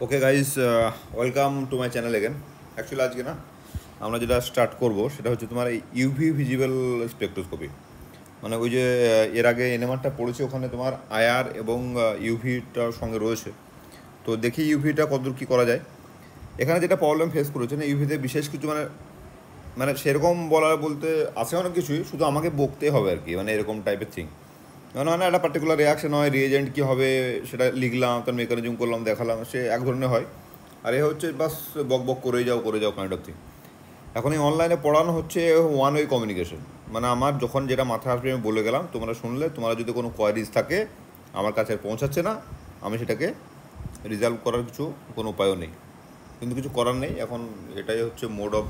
Okay guys, welcome to my channel again. Actually আজকে না আমরা যেটা স্টার্ট করব সেটা হচ্ছে তোমার এই ইউভি ভিজিবল স্পেকট্রোস্কোপি। মানে ওই যে এর আগে এনএমআরটা পড়েছে, ওখানে তোমার আইআর এবং ইউভিটার সঙ্গে রয়েছে। তো দেখি ইউভিটা কতদূর কী করা যায়। এখানে যেটা প্রবলেম ফেস করেছে না, ইউভিতে বিশেষ কিছু মানে মানে সেরকম বলার বলতে আছে অনেক কিছুই, শুধু আমাকে বকতে হবে আর কি, মানে এরকম টাইপের থিং। মানে মানে একটা পার্টিকুলার রিয়াকশন হয়, রিয়েজেন্ট কী হবে সেটা লিখলাম, তার মেকানিজম করলাম, দেখালাম, সে এক ধরনের হয়। আর এ হচ্ছে বাস বক বক করে যাও কাইন্ড অফ থিং। এখন এই অনলাইনে পড়ানো হচ্ছে ওয়ান ওয়ে কমিউনিকেশন। মানে আমার যখন যেটা মাথায় আসবে আমি বলে গেলাম, তোমরা শুনলে, তোমার যদি কোনো কোয়ারিজ থাকে আমার কাছে পৌঁছাচ্ছে না, আমি সেটাকে রিজলভ করার কোনো উপায়ও নেই, কিন্তু কিছু করার নেই। এখন এটাই হচ্ছে মোড অফ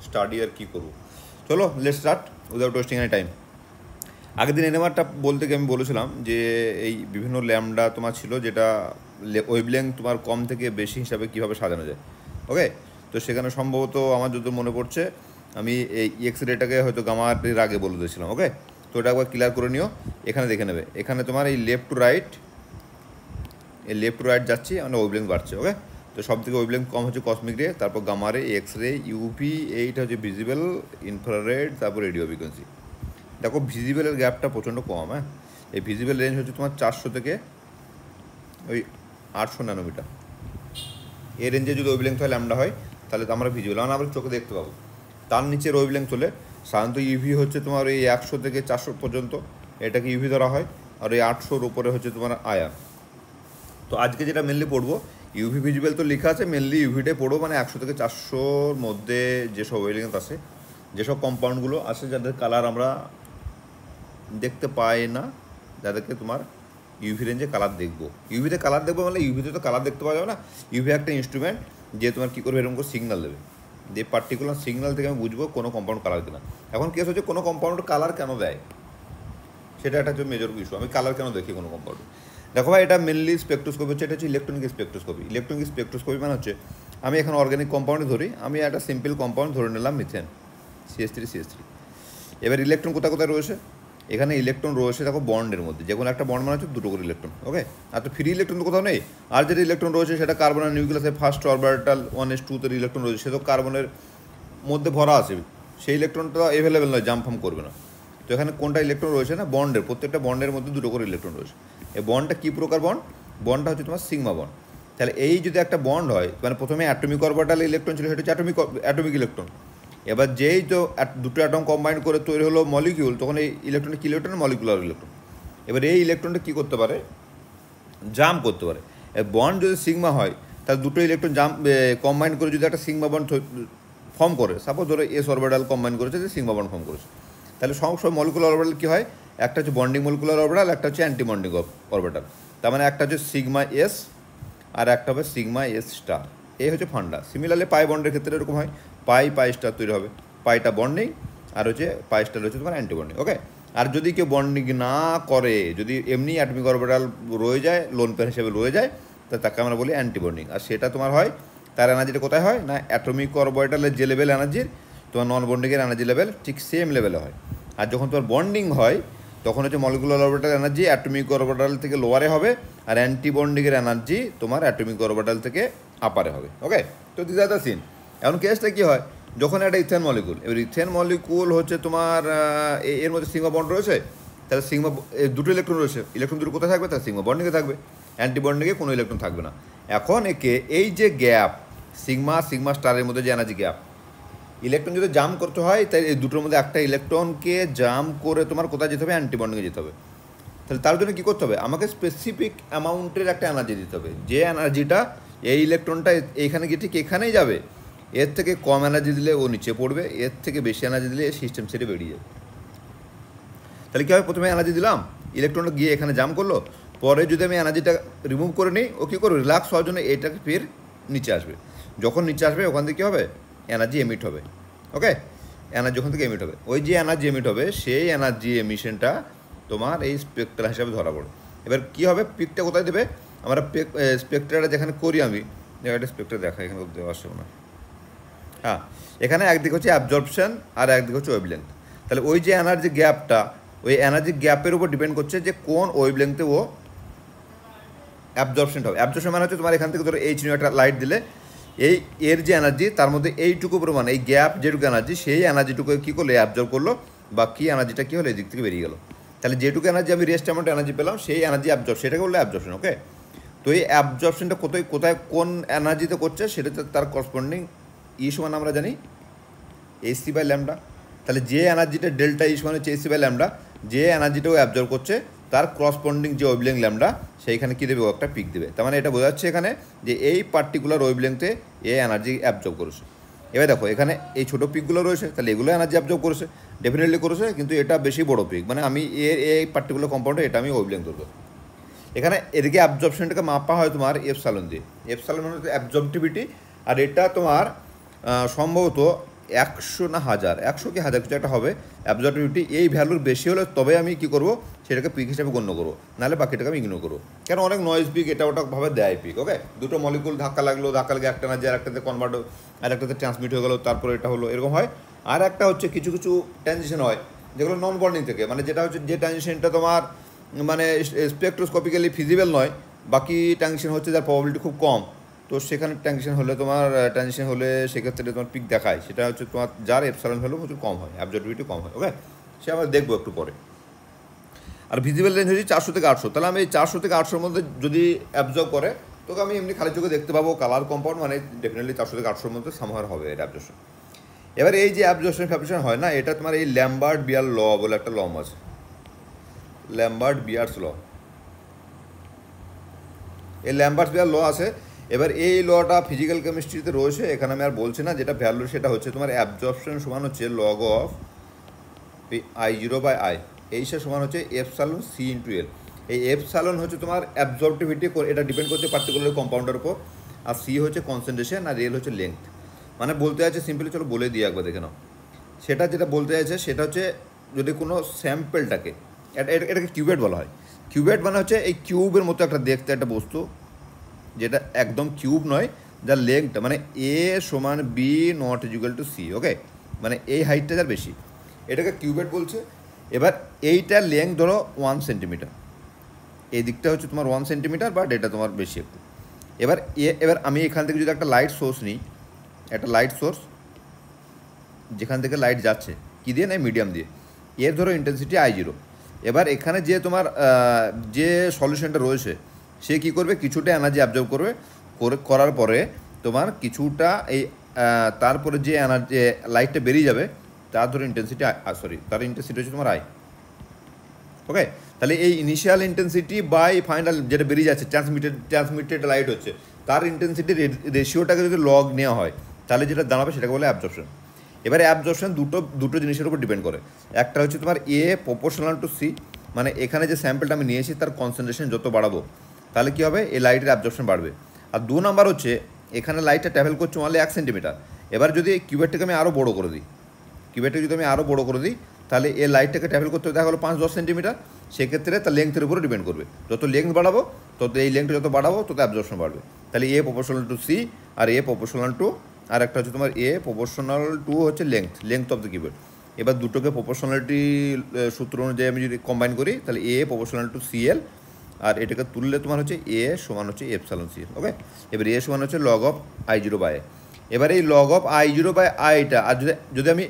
স্টাডি, আর কী করবো। চলো let's start without wasting any time. আগের দিন এনএমআরটা বলতে গিয়ে আমি বলেছিলাম যে এই বিভিন্ন ল্যামডা তোমার ছিল, যেটা ওয়েভলেংথ তোমার কম থেকে বেশি হিসাবে কীভাবে সাজানো যায়। ওকে, তো সেখানে সম্ভবত আমার যদি মনে পড়ছে আমি এই এক্স রেটাকে হয়তো গামার আগে বলে দিয়েছিলাম। ওকে, তো এটা একবার ক্লিয়ার করে নিও। এখানে দেখে নেবে, এখানে তোমার এই লেফট টু রাইট যাচ্ছি, মানে ওয়েভলেংথ বাড়ছে। ওকে, তো সব থেকে ওয়েভলেংথ কম হচ্ছে কসমিক রে, তারপর গামারে, এক্স রে, ইউভি, এইটা হচ্ছে ভিজিবল, ইনফ্রারেড, তারপর রেডিও ফ্রিকোয়েন্সি। দেখো ভিজিবলের গ্যাপটা প্রচণ্ড কম। হ্যাঁ, এই ভিজিবল রেঞ্জ হচ্ছে তোমার 400 থেকে ওই 800 ন্যানোমিটার। এই রেঞ্জে যদি ওয়েভলেংথ হয় ল্যামডা হয়, তাহলে তো আমরা ভিজিবল মানে আমরা চোখে দেখতে পাবো। তার নিচে ওয়েভলেংথ হলে সাধারণত ইউভি হচ্ছে তোমার ওই 100 থেকে 400 পর্যন্ত, এটাকে ইউভি ধরা হয়। আর ওই 800-র উপরে হচ্ছে তোমার আয়ার। তো আজকে যেটা মেনলি পড়বো, ইউভি ভিজিবল তো লেখা আছে, মেনলি ইউভিটাই পড়বো। মানে 100 থেকে 400-র মধ্যে যেসব ওয়েভলেংথ আছে, যেসব কম্পাউন্ডগুলো আছে, যাদের কালার আমরা দেখতে পাই না, যাদেরকে তোমার ইউভি রেঞ্জে কালার দেখবো। ইউভিতে কালার দেখবো মানে ইউভিতে তো কালার দেখতে পাওয়া যাবে না। ইউভি একটা ইনস্ট্রুমেন্ট, যে তোমার কী করবে, এরকম করে সিগনাল দেবে, যে পার্টিকুলার সিগনাল থেকে আমি বুঝবো কোনো কম্পাউন্ড কালার কিনা। এখন কেস হচ্ছে কোনো কম্পাউন্ড কালার কেন দেয়, সেটা একটা হচ্ছে মেজর ইস্যু। আমি কালার কেন দেখি কোনো কম্পাউন্ড। দেখো ভাই, এটা মেনলি স্পেকট্রোস্কোপি হচ্ছে, এটা হচ্ছে ইলেকট্রনিক স্পেকট্রোস্কোপি। ইলেকট্রনিক স্পেকট্রোস্কোপি মানে হচ্ছে, আমি এখন অর্গানিক কম্পাউন্ডে ধরি, আমি একটা সিম্পল কম্পাউন্ড ধরে নিলাম মিথেন, CH3CH3। এবার ইলেকট্রন কোথায় কোথায় রয়েছে, এখানে ইলেকট্রন রয়েছে দেখো বন্ডের মধ্যে, যে কোনো একটা বন্ড মানে হচ্ছে দুটো করে ইলেকট্রন। ওকে, আর তো ফ্রি ইলেকট্রন তো কোথাও নেই। আর যেটা ইলেকট্রন রয়েছে সেটা কার্বনের নিউক্লিয়াসের ফার্স্ট অরবিটাল 1s2-তে ইলেকট্রন রয়েছে, সে তো কার্বনের মধ্যে ভরা আছে, সেই ইলেকট্রনটা অ্যাভেলেবেল নয়, জাম্প ফাম করবে না। তো এখানে কোনটা ইলেকট্রন রয়েছে না, বন্ডের, প্রত্যেকটা বন্ডের মধ্যে দুটো করে ইলেকট্রন রয়েছে। এই বন্ডটা কী প্রকার বন্ড, বন্ডটা হচ্ছে তোমার সিগমা বন্ড। তাহলে এই যদি একটা বন্ড হয়, মানে প্রথমে অ্যাটমিক অরবিটাল ইলেকট্রন ছিল, সেটা হচ্ছে অ্যাটমিক ইলেকট্রন। এবার যেই তো দুটো অ্যাটম কম্বাইন করে তৈরি হলো মলিকিউল, তখন এই ইলেকট্রনটা কী ইলেকট্রন, মলিকুলার ইলেকট্রন। এবার এই ইলেকট্রনটা কী করতে পারে, জাম্প করতে পারে। বন্ড যদি সিগমা হয়, তাহলে দুটো ইলেকট্রন জাম্প কম্বাইন করে যদি একটা সিগমা বন্ড ফর্ম করে, সাপোজ ধরো এস অরবিটাল কম্বাইন করেছে, যে সিগমা বন্ড ফর্ম করেছে, তাহলে সব মলিকুলার অরবিটাল কী হয়, একটা হচ্ছে বন্ডিং মলিকুলার অরবিটাল, একটা হচ্ছে অ্যান্টি বন্ডিং অরবিটাল। তার মানে একটা হচ্ছে সিগমা এস আর একটা হবে সিগমা এস স্টার। এই হচ্ছে ফান্ডা। সিমিলারলি পাই বন্ডের ক্ষেত্রে এরকম হয়, পাই স্টার তৈরি হবে, পাইটা বন্ডিং আর হচ্ছে পাই স্টার হচ্ছে তোমার অ্যান্টি বন্ডিং। ওকে, আর যদি কেউ বন্ডিং না করে, যদি এমনি অ্যাটমিক অরবিটাল রয়ে যায়, লোন পেয়ার হিসেবে রয়ে যায়, তা তাকে আমরা বলি অ্যান্টি বন্ডিং। আর সেটা তোমার হয়, তার এনার্জিটা কোথায় হয় না, অ্যাটমিক অরবিটালের যে লেভেল এনার্জির, তোমার নন বন্ডিংয়ের এনার্জি লেভেল ঠিক সেম লেভেলে হয়। আর যখন তোমার বন্ডিং হয়, তখন হচ্ছে molecular orbital energy atomic orbital থেকে লোয়ারে হবে, আর অ্যান্টি বন্ডিংয়ের এনার্জি তোমার অ্যাটমিক অরবিটাল থেকে আপারে হবে। ওকে, তো দিস আর দ্য সিন। এখন কেসটা কী হয়, যখন একটা ইথেন মলিকুল, এবার ইথেন মলিকুল হচ্ছে তোমার এর মধ্যে সিগমা বন্ড রয়েছে, তাহলে সিগমা দুটো ইলেকট্রন রয়েছে, ইলেকট্রন দুটো কোথায় থাকবে, তার সিগমা বন্ডিংয়ে থাকবে, অ্যান্টি বন্ডিংয়ে কোনো ইলেকট্রন থাকবে না। এখন একে এই যে গ্যাপ, সিগমা স্টারের মধ্যে যে এনার্জি গ্যাপ, ইলেকট্রন যদি জাম্প করতে হয়, তাই এই দুটোর মধ্যে একটা ইলেকট্রনকে জাম্প করে তোমার কোথায় যেতে হবে, অ্যান্টি বন্ডিংয়ে যেতে হবে। তাহলে তার জন্য কী করতে হবে, আমাকে স্পেসিফিক অ্যামাউন্টের একটা এনার্জি দিতে হবে, যে এনার্জিটা এই ইলেকট্রনটা এইখানে গিয়ে ঠিক এখানেই যাবে। এর থেকে কম এনার্জি দিলে ও নিচে পড়বে, এর থেকে বেশি এনার্জি দিলে সিস্টেম ছেড়ে বেরিয়ে যাবে। তাহলে কী হবে, প্রথমে এনার্জি দিলাম, ইলেকট্রনটা গিয়ে এখানে জাম্প করলো, পরে যদি আমি এনার্জিটা রিমুভ করে নিই, ও কী করবে, রিল্যাক্স হওয়ার জন্য এটাকে ফের নিচে আসবে। যখন নিচে আসবে, ওখান থেকে কী হবে, এনার্জি এমিট হবে। ওকে, এনার্জি ওখান থেকে এমিট হবে, ওই যে এনার্জি এমিট হবে, সেই এনার্জি এমিশনটা তোমার এই স্পেকট্রা হিসাবে ধরা পড়ে। এবার কী হবে, পিকটা কোথায় দেবে, আমরা স্পেকট্রাটা যেখানে করি, আমি একটা স্পেকট্রা দেখা এখানে দেওয়া আসছে না। হ্যাঁ, এখানে একদিকে হচ্ছে অ্যাবজর্পশন আর একদিকে হচ্ছে ওয়েভলেংথ। তাহলে ওই যে এনার্জি গ্যাপটা, ওই এনার্জি গ্যাপের উপর ডিপেন্ড করছে যে কোন ওয়েভলেংথে ও অ্যাবজর্পশনটা হবে। অ্যাবজর্পশন মানে হচ্ছে তোমার এখান থেকে ধরো এই চিহ্ন একটা লাইট দিলে এই এর যে এনার্জি তার মধ্যে এইটুকু পরিমাণ এই গ্যাপ যেটুকু এনার্জি সেই এনার্জিটুকু কী করলো অ্যাবজর্ব করলো, বা কী এনার্জিটা কী হলো এই দিক থেকে বেরিয়ে গেলো। তাহলে যেটুকু এনার্জি আমি রেস্ট অ্যামাউন্ট এনার্জি পেলাম সেই এনার্জি অ্যাবজর্ব, সেটাকে বললো অ্যাবজর্পশন। ওকে, তো এই অ্যাবজর্পশনটা কোথায় কোন এনার্জিতে করছে সেটা তার করসপন্ডিং ই সমান আমরা জানি এসি বাই ল্যামডা। তাহলে যে এনার্জিটা ডেল্টা ই সমান হচ্ছে এসি বাই ল্যামডা, যে এনার্জিটাও অ্যাবজর্ব করছে তার করসপন্ডিং যে ওয়েভলেংথ ল্যামডা সেইখানে কী দেবে, ও একটা পিক দেবে। তার মানে এটা বোঝাচ্ছে এখানে যে এই পার্টিকুলার ওয়েভলেংথে এ এনার্জি অ্যাবজর্ব করেছে। এবার দেখো এখানে এই ছোটো পিকগুলো রয়েছে, তাহলে এগুলো এনার্জি অ্যাবজর্ব করেছে, ডেফিনেটলি করেছে, কিন্তু এটা বেশি বড় পিক, মানে আমি এই পার্টিকুলার কম্পাউন্ডে এটা আমি ওয়েভলেংথ ধরবো। এখানে এদিকে অ্যাবজর্পশনটাকে মাপা হয় তোমার এপসাইলন দিয়ে। এপসাইলন মানে অ্যাবজর্পটিভিটি, আর এটা তোমার সম্ভবত 100 না 1000, 100 কি 1000 কিছু একটা হবে অ্যাবজর্পটিভিটি। এই ভ্যালুর বেশি হলে তবে আমি কী করবো, সেটাকে পিক হিসাবে গণ্য করবো, নাহলে বাকিটাকে আমি ইগনোর করবো। কেন অনেক নয়েজ পিক এটা ওটা ভাবে দেয় পিক। ওকে, দুটো মলিকুল ধাক্কা লাগলো, ধাক্কা লাগে একটা এনার্জি আর একটাতে কনভার্ট, আর একটাতে ট্রান্সমিট হয়ে গেলো, তারপরে এটা হলো, এরকম হয়। আর একটা হচ্ছে কিছু কিছু ট্রানজিশন হয় যেগুলো নন বন্ডিং থেকে, মানে যেটা হচ্ছে যে ট্রানজিশনটা তোমার মানে স্পেকট্রোস্কোপিক্যালি ফিজিবল নয়, বাকি ট্রানজিশন হচ্ছে যার প্রবাবিলিটি খুব কম, তো সেখানে ট্রানজিশন হলে সেক্ষেত্রে তোমার পিক দেখায়, সেটা হচ্ছে তোমার যার এপসাইলন ভ্যালু প্রচুর কম হয়, অ্যাবজর্বিলিটি কম হয়। ওকে, সে আমরা দেখবো একটু পরে। আর ভিজিবল রেঞ্জ হচ্ছে 400 থেকে 800, তাহলে আমি এই 400 থেকে 800 মধ্যে যদি অ্যাবজর্ব করে তোকে আমি এমনি খালি চোখে দেখতে পাবো কালার কম্পাউন্ড, মানে ডেফিনেটলি 400 থেকে 800 মধ্যে সামহার হবে এটা অ্যাবজর্পশন। এবার এই যে অ্যাবজর্পশন ফ্যাবজর্পশন হয় না, এটা তোমার এই ল্যাম্বার্ট বিয়ার ল বলে একটা ল আছে, ল্যাম্বার্ট বিয়ার্স ল। এই ল্যাম্বার্ট বিয়ার ল আছে। এবার এই লটা ফিজিক্যাল কেমিস্ট্রিতে রয়েছে, এখানে আমি আর বলছি না। যেটা ভ্যালু সেটা হচ্ছে তোমার অ্যাবজর্পশন সমান হচ্ছে log of I0 by I, এইসব সমান হচ্ছে এপসাইলন সি ইন্টু এল। এই এপসাইলন হচ্ছে তোমার অ্যাবজর্পটিভিটি, এটা ডিপেন্ড করছে পার্টিকুলার কম্পাউন্ডের উপর, আর সি হচ্ছে কনসেন্ট্রেশন, আর এল হচ্ছে লেন্থ। মানে বলতে চাইছে সিম্পলি, চলো বলে দিই একবার দেখে নাও। সেটা যেটা বলতে চাইছে সেটা হচ্ছে যদি কোনো স্যাম্পেলটাকে, এটাকে কিউবেট বলা হয়। কিউবেট মানে হচ্ছে এই কিউবের মতো একটা দেখতে একটা বস্তু, যেটা একদম কিউব নয়, যার লেন্থটা মানে এ সমান B not equal to C. Okay, মানে এই হাইটটা যার বেশি, এটাকে কিউবেট বলছে। এবার এইটার লেন্থ ধরো 1 সেন্টিমিটার, এই দিকটা হচ্ছে তোমার 1 সেন্টিমিটার, বাট এটা তোমার বেশি একটু। এবার আমি এখান থেকে যদি একটা লাইট সোর্স নিই, একটা লাইট সোর্স যেখান থেকে লাইট যাচ্ছে কী দিয়ে, না মিডিয়াম দিয়ে, এর ধরো ইন্টেন্সিটি I0। এবার এখানে যে তোমার যে সলিউশনটা রয়েছে সে কী করবে, কিছুটা এনার্জি অ্যাবজর্ব করবে, করার পরে তোমার কিছুটা এই তারপরে যে এনার্জি লাইটটা বেরিয়ে যাবে তার ধরো ইন্টেন্সিটি তার ইন্টেন্সিটি হচ্ছে তোমার আই। ওকে, তাহলে এই ইনিশিয়াল ইন্টেন্সিটি বাই ফাইনাল যেটা বেরিয়ে যাচ্ছে ট্রান্সমিটেড লাইট হচ্ছে, তার ইন্টেন্সিটি রেশিওটাকে যদি লগ নেওয়া হয় তাহলে যেটা দাঁড়াবে সেটাকে বলে অ্যাবজর্পশন। এবারে অ্যাবজর্পশন দুটো জিনিসের উপর ডিপেন্ড করে। একটা হচ্ছে তোমার এ প্রপোর্শনাল টু সি, মানে এখানে যে স্যাম্পলটা আমি নিয়েছি তার কনসেন্ট্রেশন যত বাড়াবো তাহলে কী হবে, এই লাইটের অ্যাবজর্পশন বাড়বে। আর 2 নাম্বার হচ্ছে এখানে লাইটটা ট্রাভেল করছে অনলি 1 সেন্টিমিটার। এবার যদি কিউবেটটাকে আমি আরও বড়ো করে দিই, তাহলে এই লাইটটাকে ট্রাভেল করতে দেখা গেলো 5-10 সেন্টিমিটার, সেক্ষেত্রে তার লেন্থের উপরে ডিপেন্ড করবে। যত লেন্থ বাড়াবো তত এই লেন্থটা যত বাড়াবো তত অ্যাবজর্পশন বাড়বে। তাহলে এ প্রপোর্শনাল টু সি, আর এ প্রপোর্শনাল টু, আর একটা হচ্ছে তোমার এ প্রপোর্শনাল টু হচ্ছে লেন্থ অফ দ্য কিউবেট। এবার দুটোকে প্রপোর্শনালিটি সূত্র অনুযায়ী আমি যদি কম্বাইন করি তাহলে এ প্রপোর্শনাল টু সিএল, আর এটাকে তুললে তোমার হচ্ছে এ সমান হচ্ছে এপসাইলন সিএল। ওকে, এবার এ সমান হচ্ছে log of I0 by I. এবার এই লগ অফ I0 বাই আইটা আর যদি আমি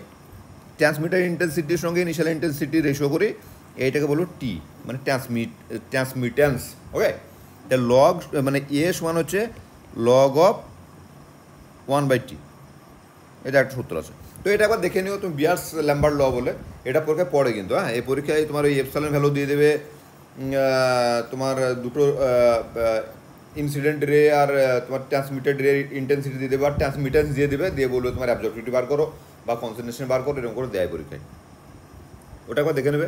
ট্রান্সমিটার ইন্টেন্সিটির সঙ্গে ইনিশিয়াল ইন্টেন্সিটি রেশিও করি, এইটাকে বলবো টি, মানে ট্রান্সমিটেন্স। ওকে, তা লগ মানে এ সমান হচ্ছে লগ অফ 1/T, এটা একটা সূত্র আছে। তো এটা একবার দেখে নিও তুমি, বিয়ার্স ল্যাম্বার্ট ল বলে, এটা পরীক্ষায় পড়ে কিন্তু। হ্যাঁ, এই পরীক্ষায় তোমার ওই এপসাইলন ভ্যালু দিয়ে দেবে, তোমার দুটো ইনসিডেন্ট রে আর তোমার ট্রান্সমিটেড রে ইন্টেন্সিটি দিয়ে দেবে, আর ট্রান্সমিটেন্স দিয়ে দেবে, দিয়ে বলবে তোমার অ্যাবজর্পটিভিটি বার করো বা কনসেন্ট্রেশন বার করো, এরকম করে দেয় পরীক্ষায়। ওটা একবার দেখে নেবে,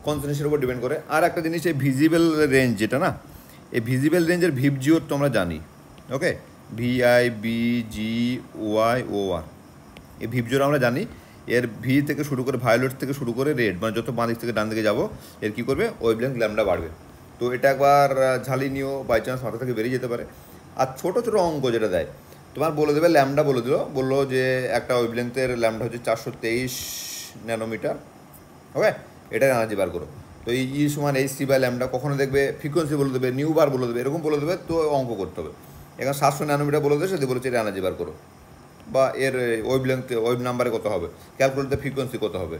কনসেন্ট্রেশনের উপর ডিপেন্ড করে। আর একটা জিনিস, এই ভিজিবল রেঞ্জ যেটা না, এই ভিজিবল রেঞ্জের ভিবজিও তো আমরা জানি। ওকে, VIBGYOR, এই ভিবজিওর আমরা জানি। এর ভি থেকে শুরু করে ভায়োলেট থেকে শুরু করে রেড, মানে যত বাঁ দিক থেকে ডান দিকে যাবো এর কী করবে, ওয়েভলেংথ ল্যামডা বাড়বে। তো এটা একবার ঝালি নিও, বাই চান্স মাথা থেকে বেরিয়ে যেতে পারে। আর ছোটো ছোটো অঙ্ক যেটা দেয় তোমার বলে দেবে, ল্যামডা বললো যে একটা ওয়েভলেংথের ল্যামডা হচ্ছে 423 ন্যানোমিটার। ওকে, এটার এনার্জি বার করো। তো এই ই সমান এইচ সি বাই ল্যামডা, কখনো দেখবে ফ্রিকোয়েন্সি বলে দেবে, নিউ বার বলে দেবে, এরকম বলে দেবে, তো অঙ্ক করতে হবে। এখানে 700 ন্যানোমিটার বলে দেবে, সেটা বলেছে এটা এনার্জি বার করো, বা এর ওয়েভ লেন্থে ওয়েভ নাম্বারে কত হবে, ক্যালকুলেটে ফ্রিকোয়েন্সি কত হবে।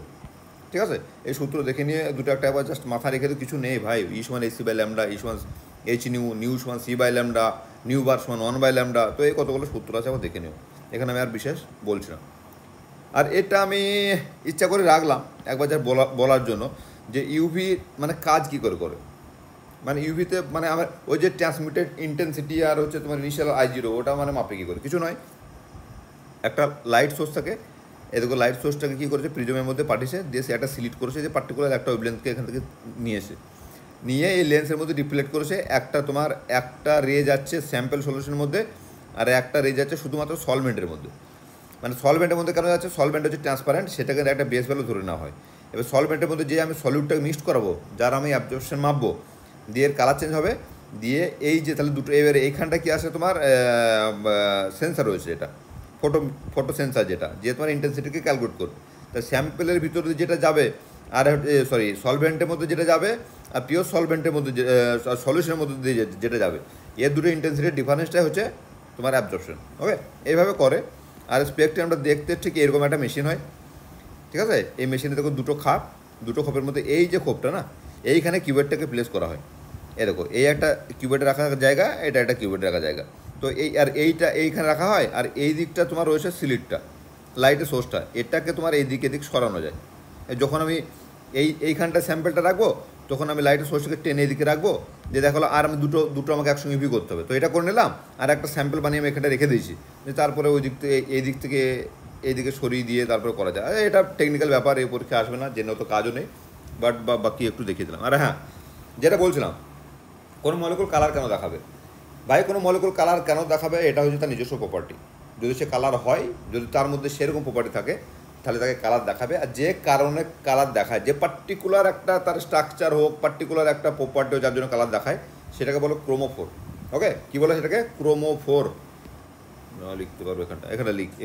ঠিক আছে, এই সূত্র দেখে নিয়ে দুটো একটা একবার জাস্ট মাথা রেখে তো কিছু নেই ভাই। ই সমান এইচ সি বাই ল্যামডা, ই সমান এইচ নিউ, নিউ সমান সি বাই ল্যামডা, নিউ বার সমান 1 বাই ল্যামডা, তো এই কতগুলো সূত্র আছে আবার দেখে নিও। এখানে আমি আর বিশেষ বলছি না। আর এটা আমি ইচ্ছা করে রাখলাম একবার যা বলার জন্য যে ইউভি মানে কাজ কী করে করে, মানে ইউভিতে মানে আমার ওই যে ট্রান্সমিটেড ইন্টেন্সিটি আর হচ্ছে তোমার ইনিশিয়াল I0 ওটা মানে মাপে কী করে, কিছু নয়। একটা লাইট সোর্স থাকে, এদিকে লাইট সোর্সটাকে কী করেছে প্রিজমের মধ্যে পাঠিয়েছে, দিয়ে সে একটা সিলেক্ট করেছে যে পার্টিকুলার একটা ওয়েভলেন্থকে এখান থেকে নিয়ে এই লেন্সের মধ্যে রিফ্লেক্ট করেছে। একটা রে যাচ্ছে স্যাম্পল সলিউশনের মধ্যে, আর একটা রে যাচ্ছে শুধুমাত্র সলভেন্টের মধ্যে। মানে সলভেন্টের মধ্যে কেন যাচ্ছে, সলভেন্ট হচ্ছে ট্রান্সপারেন্ট, সেটাকে একটা বেস ভ্যালু ধরে নেওয়া হয়। এবার সলভেন্টের মধ্যে যে আমি সলিউটটাকে মিক্সড করাবো, যার আমি অ্যাবজর্পশন মাপবো, দিয়ে এর কালার চেঞ্জ হবে, দিয়ে এই যে তাহলে দুটো এবারে এইখানটা কি আসে তোমার সেন্সার রয়েছে, এটা ফটো সেন্সার, যেটা যে তোমার ইন্টেন্সিটিকে ক্যালকুলেট করবে। তা স্যাম্পেলের ভিতরে যেটা যাবে, আর সলভেন্টের মধ্যে যেটা যাবে, আর পিওর সলভেন্টের মধ্যে সলিউশনের মধ্যে দিয়ে যেটা যাবে, এর দুটো ইন্টেন্সিটির ডিফারেন্সটাই হচ্ছে তোমার অ্যাবজর্পশন। ওকে, এইভাবে করে। আর স্পেকট্রামটা দেখতে ঠিক এরকম একটা মেশিন হয়, ঠিক আছে। এই মেশিনে দেখো দুটো খোপের মধ্যে এই যে খোপটা না, এইখানে কিউবেটটাকে প্লেস করা হয়। এ দেখো, এই একটা কিউবেটে রাখা জায়গা, এটা একটা কিউবেটে রাখা জায়গা। তো এইখানে রাখা হয়, আর এই দিকটা তোমার রয়েছে সিলিটটা, লাইটের সোর্সটা, এটাকে তোমার এই দিক এদিক সরানো যায়। যখন আমি এইখানটা স্যাম্পেলটা রাখবো, তখন আমি লাইটের সোর্সটাকে টেনে এদিকে রাখবো, যে দেখো আর আমি দুটো আমাকে একসঙ্গে ইউভি করতে হবে, তো এটা করে নিলাম, আর একটা স্যাম্পল বানিয়ে আমি এখানটা রেখে দিয়েছি, যে তারপরে ওই দিক থেকে এইদিকে সরিয়ে দিয়ে তারপরে করা যায়। এটা টেকনিক্যাল ব্যাপার, এই পরীক্ষা আসবে না, জেনে তো কাজও নেই, বাট বাকি একটু দেখিয়ে দিলাম। আর হ্যাঁ, যেটা বলছিলাম, কোনো মলিকুল কালার কেন দেখাবে ভাই, কোনো মলিকুল কালার কেন দেখাবে, এটা হচ্ছে তার নিজস্ব প্রপার্টি। যদি সে কালার হয়, যদি তার মধ্যে সেরকম প্রপার্টি থাকে, তাহলে তাকে কালার দেখাবে। আর যে কারণে কালার দেখায়, যে পার্টিকুলার একটা তার স্ট্রাকচার হোক, পার্টিকুলার একটা প্রপার্টি হোক, যার জন্য কালার দেখায়, সেটাকে বলো ক্রোমোফোর। ওকে, কী বলে সেটাকে, ক্রোমোফোর। লিখতে পারবো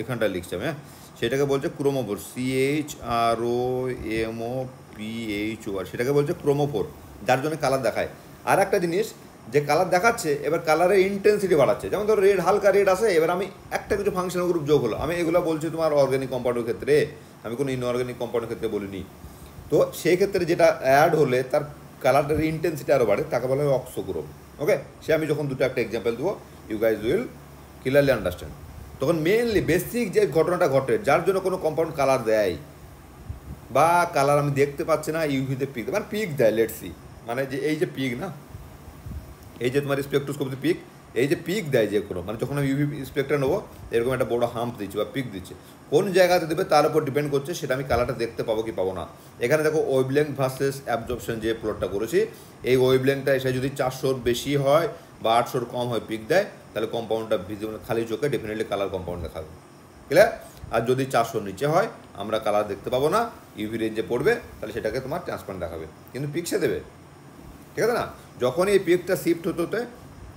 এখানটা লিখছি আমি, হ্যাঁ, সেটাকে বলছে ক্রোমোফোর, CHROMOPHOR, সেটাকে বলছে ক্রোমোফোর, যার জন্য কালার দেখায়। আর একটা জিনিস, যে কালার দেখাচ্ছে, এবার কালারের ইন্টেন্সিটি বাড়াচ্ছে। যেমন ধরো রেড, হালকা রেড আসে, এবার আমি একটা কিছু ফাংশনাল গ্রুপ যোগ হলো, আমি এগুলো বলছি তোমার অর্গানিক কম্পাউন্ডের ক্ষেত্রে, আমি কোনো ইনঅর্গানিক কম্পাউন্ডের ক্ষেত্রে বলিনি। তো সেই ক্ষেত্রে যেটা অ্যাড হলে তার কালারটার ইন্টেন্সিটি আরও বাড়ে, তাকে বলা হয় অক্সোক্রোম। ওকে, সে আমি যখন দুটো একটা এক্সাম্পল দেবো, you guys will clearly understand. তখন মেনলি বেসিক যে ঘটনাটা ঘটে, যার জন্য কোনো কম্পাউন্ড কালার দেয়, বা কালার আমি দেখতে পাচ্ছি না, ইউভিতে পিক মানে পিক দেয়, লেটস সি, মানে যে এই যে পিক না, এই যে তোমার স্পেকট্রোস্কোপিতে পিক, এই যে পিক দেয় যে কোনো, মানে যখন আমি ইউভি স্পেকট্রা নেবো, এরকম একটা বড় হাম্প দিচ্ছে বা পিক দিচ্ছে, কোন জায়গাতে দেবে তার উপর ডিপেন্ড করছে সেটা আমি কালারটা দেখতে পাবো কি পাবো না। এখানে দেখো ওয়েভলেংথ ভার্সেস অ্যাবজর্পশন যে প্লটটা করেছি, এই ওয়েভলেংথটা এসে যদি 400 বেশি হয় বা 800 কম হয় পিক দেয়, তাহলে কম্পাউন্ডটা ভিজিবল, খালি চোখে ডেফিনেটলি কালার কম্পাউন্ড দেখাবে, ক্লিয়ার। আর যদি 400 নিচে হয়, আমরা কালার দেখতে পাবো না, ইউভি রেঞ্জে পড়বে, তাহলে সেটাকে তোমার ট্রান্সপারেন্ট দেখাবে, কিন্তু পিক সে দেবে, ঠিক আছে না। যখন এই পিকটা শিফট হতে হতে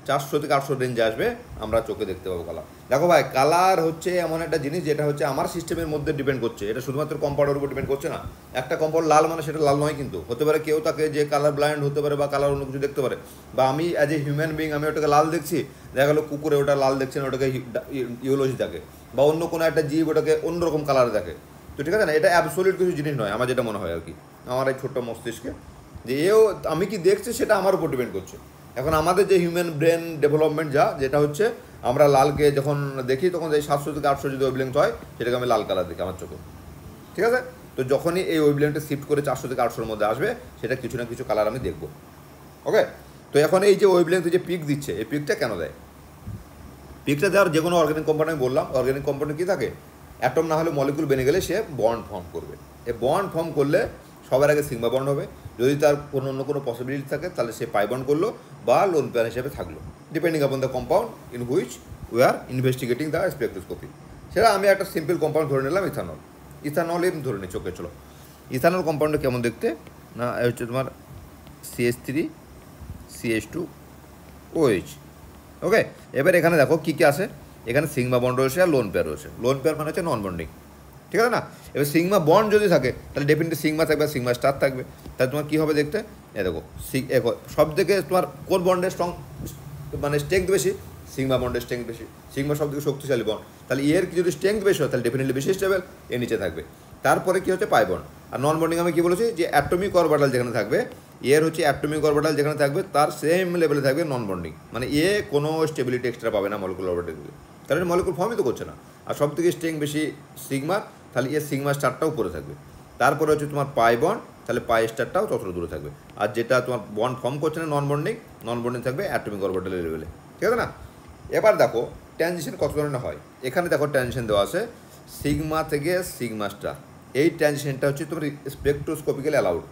400 থেকে 800 রেঞ্জে আসবে, আমরা চোখে দেখতে পাবো কালার। দেখো ভাই, কালার হচ্ছে এমন একটা জিনিস যেটা হচ্ছে আমার সিস্টেমের মধ্যে ডিপেন্ড করছে, এটা শুধুমাত্র কম্পাউন্ডের উপর ডিপেন্ড করছে না। একটা কম্পাউন্ড লাল মানে সেটা লাল নয়, কিন্তু হতে পারে কেউ তাকে যে কালার ব্লাইন্ড হতে পারে, বা কালার অন্য কিছু দেখতে পারে, বা আমি অ্যাজ এ হিউম্যান বিং আমি ওটাকে লাল দেখছি, দেখা গেলো কুকুরে ওটা লাল দেখছে না, ওটাকে ইউলজি দেখে, বা অন্য কোনো একটা জীব ওটাকে অন্যরকম কালার দেখে। তো ঠিক আছে না, এটা অ্যাবসোলিউট কিছু জিনিস নয়, আমার যেটা মনে হয় আর কি, আমার এই ছোট্ট মস্তিষ্কে, যে এও আমি কি দেখছি সেটা আমার উপর ডিপেন্ড করছে। এখন আমাদের যে হিউম্যান ব্রেন ডেভেলপমেন্ট যেটা হচ্ছে, আমরা লালকে যখন দেখি তখন এই 700 থেকে 800 যদি ওয়েভলেংথ হয়, সেটাকে আমি লাল কালার দেখি আমার চোখে, ঠিক আছে। তো যখনই এই ওয়েভলেংথটা শিফট করে 400 থেকে 800-র মধ্যে আসবে, সেটা কিছু না কিছু কালার আমি দেখবো। ওকে, তো এখন এই যে ওয়েভলেংথ যে পিক দিচ্ছে, এই পিকটা কেন দেয়? পিকটা দেওয়ার যে কোনো অর্গানিক কম্পাউন্ড আমি বললাম, অর্গানিক কম্পাউন্ডে কী থাকে, অ্যাটম না হলে মলিকুল বেনে গেলে সে বন্ড ফর্ম করবে। এই বন্ড ফর্ম করলে সবার আগে সিগমা বন্ড হবে, যদি তার অন্য কোনো পসিবিলিটি থাকে তাহলে সে পাই বন্ড করলো, বা লোন পেয়ার হিসেবে থাকলো, depending upon the compound in which we are investigating the spectroscopy. সেটা আমি একটা সিম্পল কম্পাউন্ড ধরে নিলাম, ইথানল এম ধরে নিই চোখে। চলো, ইথানল কম্পাউন্ডটা কেমন দেখতে না, হচ্ছে তোমার CH3CH2OH। ওকে, এবার এখানে দেখো কী কী আছে, এখানে সিগমা বন্ড রয়েছে আর লোন পেয়ার রয়েছে। লোন পেয়ার মানে হচ্ছে নন বন্ডিং, ঠিক আছে না? এবার সিগমা বন্ড যদি থাকে তাহলে ডেফিনেটলি সিগমা থাকবে আর সিগমা স্টার থাকবে। তাহলে তোমার কী হবে দেখতে, দেখো সব থেকে তোমার কোন বন্ডের স্ট্রং মানে স্ট্রেংথ বেশি, সিগমা বন্ডের স্ট্রেংথ বেশি, সিগমা সব থেকে শক্তিশালী বন্ড। তাহলে এর কি যদি স্ট্রেংথ বেশি হয় তাহলে ডেফিনেটলি বেশি স্টেবল, এর নিচে থাকবে। তারপরে কী হচ্ছে পাই বন্ড। আর নন বন্ডিং আমি কী বলেছি, যে অ্যাটমিক অরবিটাল যেখানে থাকবে, এর হচ্ছে অ্যাটমিক অরবিটাল যেখানে থাকবে তার সেম লেভেলে থাকবে নন বন্ডিং, মানে কোনো স্টেবিলিটি এক্সট্রা পাবে না মলিকুলার অরবিটাল থেকে, কারণ মলিকুল ফর্মই তো করছে না। আর সব থেকে স্ট্রেংথ বেশি সিগমা, তাহলে এর সিগমা স্টারটাও উপরে থাকবে। তারপরে হচ্ছে তোমার পাই বন্ড, তাহলে পাই স্টারটাও ততটা দূরে থাকবে। আর যেটা তোমার বন্ড ফর্ম করছে না নন বন্ডিং থাকবে অ্যাটমিক অরবিটালের লেভেলে, ঠিক আছে না? এবার দেখো ট্রানজিশন কত ধরনের হয়। এখানে দেখো ট্রানজিশন দেওয়া আছে সিগমা থেকে সিগমা স্টার। এই ট্রানজিশনটা হচ্ছে তোমার স্পেকট্রোস্কোপিক্যালি অ্যালাউড।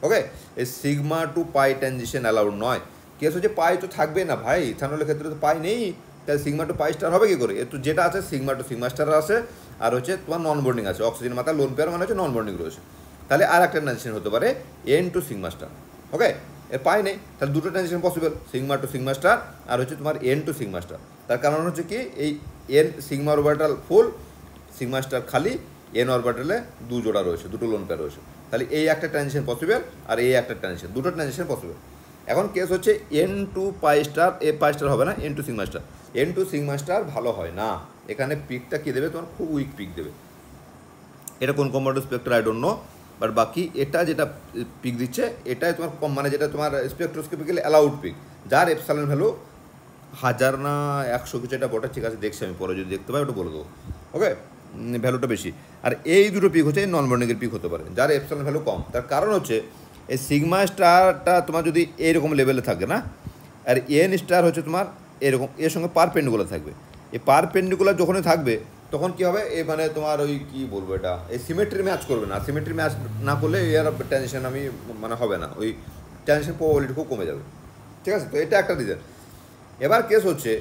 ওকে, এই সিগমা টু পাই ট্রানজিশন অ্যালাউড নয়। কেস হচ্ছে পাই তো থাকবে না ভাই, ইথানলের ক্ষেত্রে তো পাই নেই, তাহলে সিগমা টু পাই স্টার হবে কী করে? তো যেটা আছে সিগমা টু সিগমা স্টার আছে, আর হচ্ছে তোমার নন বন্ডিং আছে, অক্সিজেন মাথা লোন পেয়ার মানে হচ্ছে নন বন্ডিং রয়েছে। তাহলে আর একটা ট্রানজিশন হতে পারে n to sigma star. Okay, এর পাই নেই, তাহলে দুটো transition possible, sigma to sigma star আর হচ্ছে তোমার এন টু সিগমা স্টার। তার কারণ হচ্ছে কি, এই এন সিগমা অরবিটাল ফুল, সিগমা স্টার খালি, এন অরবিটালে দু জোড়া রয়েছে, দুটো লোন পেয়ার রয়েছে। তাহলে এই একটা ট্রানজিশন পসিবল আর এই একটা ট্রানজিশন, দুটো ট্রানজিশন পসিবল। এখন কেস হচ্ছে এন টু পাই স্টার, এ পাই স্টার হবে না, n to sigma star. N to sigma star ভালো হয় না, এখানে পিকটা কী দেবে তোমার, খুব উইক পিক দেবে। এটা কোন কম্পাউন্ডের spectra I don't know, but বাকি এটা যেটা পিক দিচ্ছে এটাই তোমার মানে যেটা তোমার স্পেকট্রোস্কোপিক্যালি অ্যালাউড পিক, যার এপসাইলন ভ্যালু 1000 না 100 কিছু, এটা বটে, ঠিক আছে দেখছি আমি পরে যদি দেখতে পাই ওটা বলে দেবো। ওকে, ভ্যালুটা বেশি। আর এই দুটো পিক হচ্ছে নন বন্ডিংয়ের পিক হতে পারে, যার এপসাইলন ভ্যালু কম। তার কারণ হচ্ছে এই সিগমা স্টারটা তোমার যদি এইরকম লেভেলে থাকে না, আর এন স্টার হচ্ছে তোমার এরকম এর সঙ্গে পারপেন্ডিকুলার থাকবে। এই পারপেন্ডিকুলার যখনই থাকবে তখন কী হবে, এই মানে তোমার ওই কী বলবো, এটা এই সিমেট্রি ম্যাচ করবে না। সিমেট্রি ম্যাচ না করলে এর ট্রানজিশন আমি মানে হবে না, ওই ট্রানজিশন প্রবাবিলিটি খুব কমে যাবে, ঠিক আছে? তো এটা একটা রিজন। এবার কেস হচ্ছে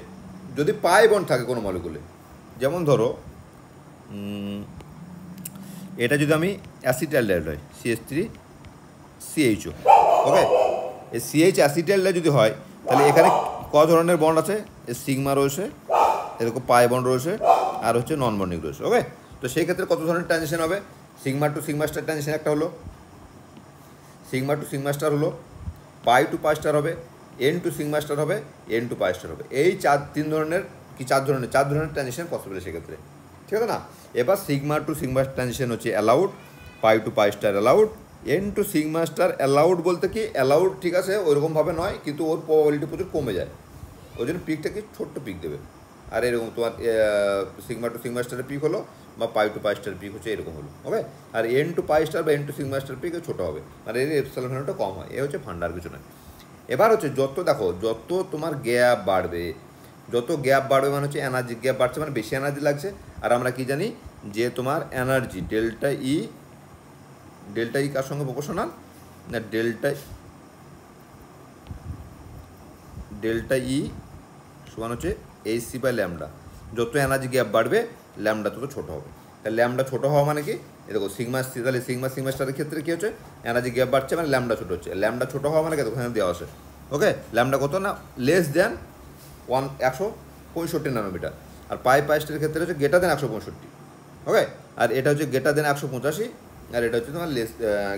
যদি পাই বন্ড থাকে কোনো মলিকুলে, যেমন ধরো এটা যদি আমি অ্যাসিটাইলডাইড হয় CH3CHO, ওকে, এই CH অ্যাসিটাইলডাইড যদি হয় তাহলে এখানে ক ধরনের বন্ড আছে, সিগমা রয়েছে, এরকম পাই বন্ড রয়েছে, আর হচ্ছে নন বন্ডিং রয়েছে। ওকে, তো সেই ক্ষেত্রে কত ধরনের ট্রানজিশন হবে, sigma to sigma star transition একটা হলো, সিগমা টু সিগমা স্টার হলো, পাই টু পাই স্টার হবে, এন টু সিগমা স্টার হবে, এন টু পাই স্টার হবে। এই চার ধরনের ট্রানজিশন পসিবল সেক্ষেত্রে, ঠিক আছে না? এবার সিগমা টু সিগমা ট্রানজিশন হচ্ছে allowed, pi to pi star allowed, n to sigma star allowed বলতে কি অ্যালাউড, ঠিক আছে, ওইরকমভাবে নয়, কিন্তু ওর প্রবাবিলিটি প্রচুর কমে যায়, ওই জন্য পিকটাকে ছোট্ট পিক দেবে। আর এরকম তোমার সিগমা টু সিগমা স্টারের পিক হলো, বা pi to pi star peak হচ্ছে এরকম হলো। ওকে, আর এন টু পাই স্টার বা n to sigma star peak ছোটো হবে, আর এর এপসাইলন ভ্যালুটা কম হয়। এ হচ্ছে ফান্ডার কিছু নয়। এবার হচ্ছে যত তোমার গ্যাপ বাড়বে, মানে হচ্ছে এনার্জি গ্যাপ বাড়ছে, মানে বেশি এনার্জি লাগছে। আর আমরা কি জানি যে তোমার এনার্জি ডেল্টা ই কার সঙ্গে প্রপোর্শনাল না, ডেল্টা ই সমান হচ্ছে AC বাই ল্যামডা। যত এনার্জি গ্যাপ বাড়বে ল্যামডা তত ছোটো হবে। তাহলে ল্যামডা ছোটো হওয়া মানে কি, দেখো তাহলে সিগমা স্টারের ক্ষেত্রে কী হচ্ছে, এনার্জি গ্যাপ বাড়ছে মানে ল্যামডা ছোটো হচ্ছে। ল্যামডা ছোটো হওয়া মানে কত, ওখানে দেওয়া আছে। ওকে, ল্যামডা কত না, লেস দ্যান 165 ন্যানোমিটার। আর পাই স্টারের ক্ষেত্রে হচ্ছে গ্রেটার দেন 165। ওকে, আর এটা হচ্ছে গ্রেটার দেন 185, আর এটা হচ্ছে তোমার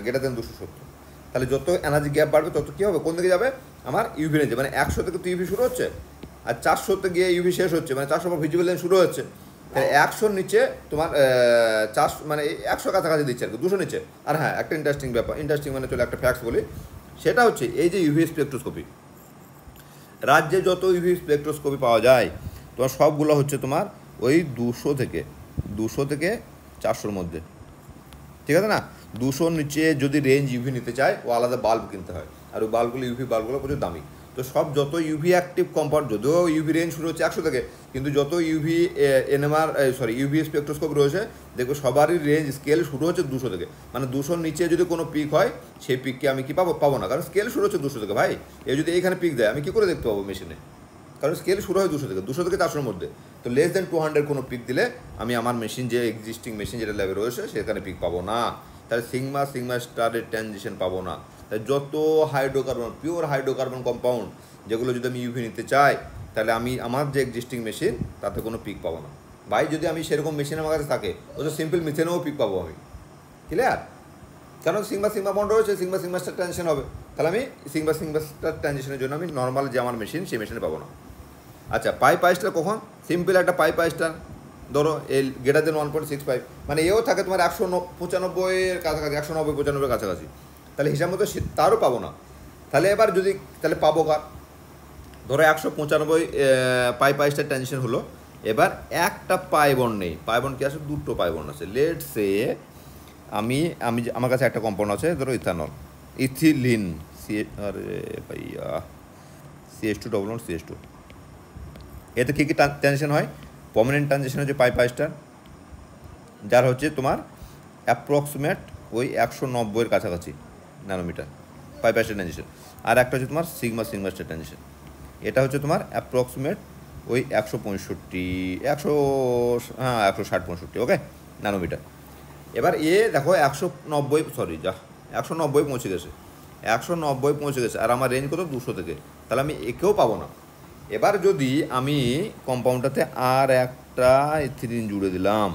গ্রেটার দেন 270। তাহলে যত এনার্জি গ্যাপ বাড়বে তত কী হবে, কোন দিকে যাবে, আমার ইউভি রেঞ্জে, মানে 100 থেকে তো ইউভি শুরু হচ্ছে, আর 400তে গিয়ে ইউভি শেষ হচ্ছে, মানে 400 পর ভিজিবল লেন্স শুরু হচ্ছে। 100 নিচে তোমার 400 মানে 100 কাছাকাছি দিচ্ছে আর কি, 200 নিচে। আর হ্যাঁ, একটা ইন্টারেস্টিং মানে চলে একটা ফ্যাক্টস বলি, সেটা হচ্ছে এই যে ইউভি স্পেকট্রোস্কোপি, রাজ্যে যত ইউভি স্পেকট্রোস্কোপি পাওয়া যায় তোমার সবগুলো হচ্ছে তোমার ওই 200 থেকে 400-র মধ্যে, ঠিক আছে না? 200 নিচে যদি রেঞ্জ ইউভি নিতে চায় ও আলাদা বাল্ব কিনতে হয়, আর ওই ইউভি বাল্বগুলো প্রচুর দামি। তো সব যত ইউভি অ্যাক্টিভ কম্পাউন্ড, যদিও ইউভি রেঞ্জ শুরু হচ্ছে 100 থেকে, কিন্তু যত ইউভি ইউভি স্পেকট্রোস্কোপ রয়েছে দেখবো সবারই রেঞ্জ স্কেল শুরু হচ্ছে 200 থেকে। মানে 200 নিচে যদি কোনো পিক হয় সেই পিককে আমি কি পাবো না, কারণ স্কেল শুরু হচ্ছে 200 থেকে। ভাই এই যদি এইখানে পিক দেয় আমি কী করে দেখতে পাবো মেশিনে, কারণ স্কেল শুরু হয় 200 থেকে 400-র মধ্যে। তো লেস দেন 200 কোনো পিক দিলে আমি আমার মেশিন যে এক্সিস্টিং মেশিন যেটা ল্যাবে রয়েছে সেখানে পিক পাবো না, তাহলে সিগমা স্টারের ট্রানজিশন পাবো না। তাই যত পিওর হাইড্রোকার্বন কম্পাউন্ড যেগুলো যদি আমি ইউভি নিতে চাই, তাহলে আমি আমার যে এক্সিস্টিং মেশিন তাতে কোনো পিক পাবো না। ভাই যদি আমি সেরকম মেশিন আমার কাছে থাকে ও তো সিম্পল মিথেনেও পিক পাবো আমি, ক্লিয়ার? কেন সিগমা সিগমা বন্ড রয়েছে, সিগমা সিগমা স্টার ট্রানজিশন হবে, তাহলে আমি সিগমা সিগমা স্টার ট্রানজিশনের জন্য আমি নর্মাল যে আমার মেশিন সেই মেশিনে পাবো না। আচ্ছা পাই পাই স্টার কখন? সিম্পল একটা পাই পাই স্টার ধরো এই গ্রেটার দেন 1.65, মানে এও থাকে তোমার 195-এর কাছাকাছি, 190-95-এর কাছাকাছি, তাহলে হিসাব মতো তারও পাবো না। তাহলে এবার যদি তাহলে পাবো কার? ধরো 195 পাই পাই স্টার ট্রানজিশন হলো, এবার একটা পাই বন্ড নেই, পাই বন্ড কি আছে? দুটো পাই বন্ড আছে। লেটস সে আমি আমি আমার কাছে একটা কম্পাউন্ড আছে ধরো ইথানল, ইথিলিন, আরে ভাইয়া CH2 ডবল বন্ড CH2। এতে কী কী ট্রানজিশন হয়? পার্মানেন্ট ট্রানজিশন হচ্ছে পাই পাই স্টার, যার হচ্ছে তোমার অ্যাপ্রক্সিমেট ওই 190-এর কাছাকাছি ন্যানোমিটার পাই পাই স্টার ট্রানজিশন। আর একটা হচ্ছে তোমার সিগমা সিগমা স্টার ট্রানজিশন, এটা হচ্ছে তোমার অ্যাপ্রক্সিমেট ওই 160-65, ওকে, ন্যানোমিটার। এবার দেখো 190 পৌঁছে গেছে, 190 পৌঁছে গেছে, আর আমার রেঞ্জ কত? 200 থেকে, তাহলে আমি একেও পাবো না। এবার যদি আমি কম্পাউন্ডটাতে আর একটা ইথিলিন জুড়ে দিলাম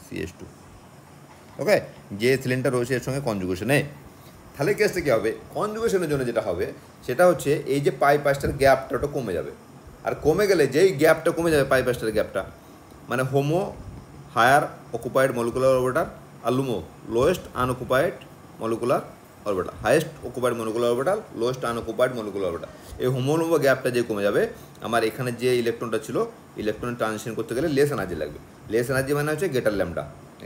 CH2, ওকে, যে ইথিলিনটা রয়েছে এর সঙ্গে কনজুগেশনে, তাহলে কেসটা কী হবে? কনজুগেশনের জন্য যেটা হবে সেটা হচ্ছে এই যে পাই পাইস্টার গ্যাপটা ওটা কমে যাবে, আর কমে গেলে যেই গ্যাপটা কমে যাবে পাই পাইস্টার গ্যাপটা, মানে HOMO higher occupied molecular orbital আর LUMO lowest unoccupied molecular orbital, highest occupied molecular orbital, lowest unoccupied molecular orbital, এই হোমোলোমো গ্যাপটা যে কমে যাবে, আমার এখানে যে ইলেকট্রনটা ছিল ইলেকট্রন ট্রানজিশন করতে গেলে লেস এনার্জি লাগবে। লেস এনার্জি মানে হচ্ছে গেটার ল্যাম্ডা,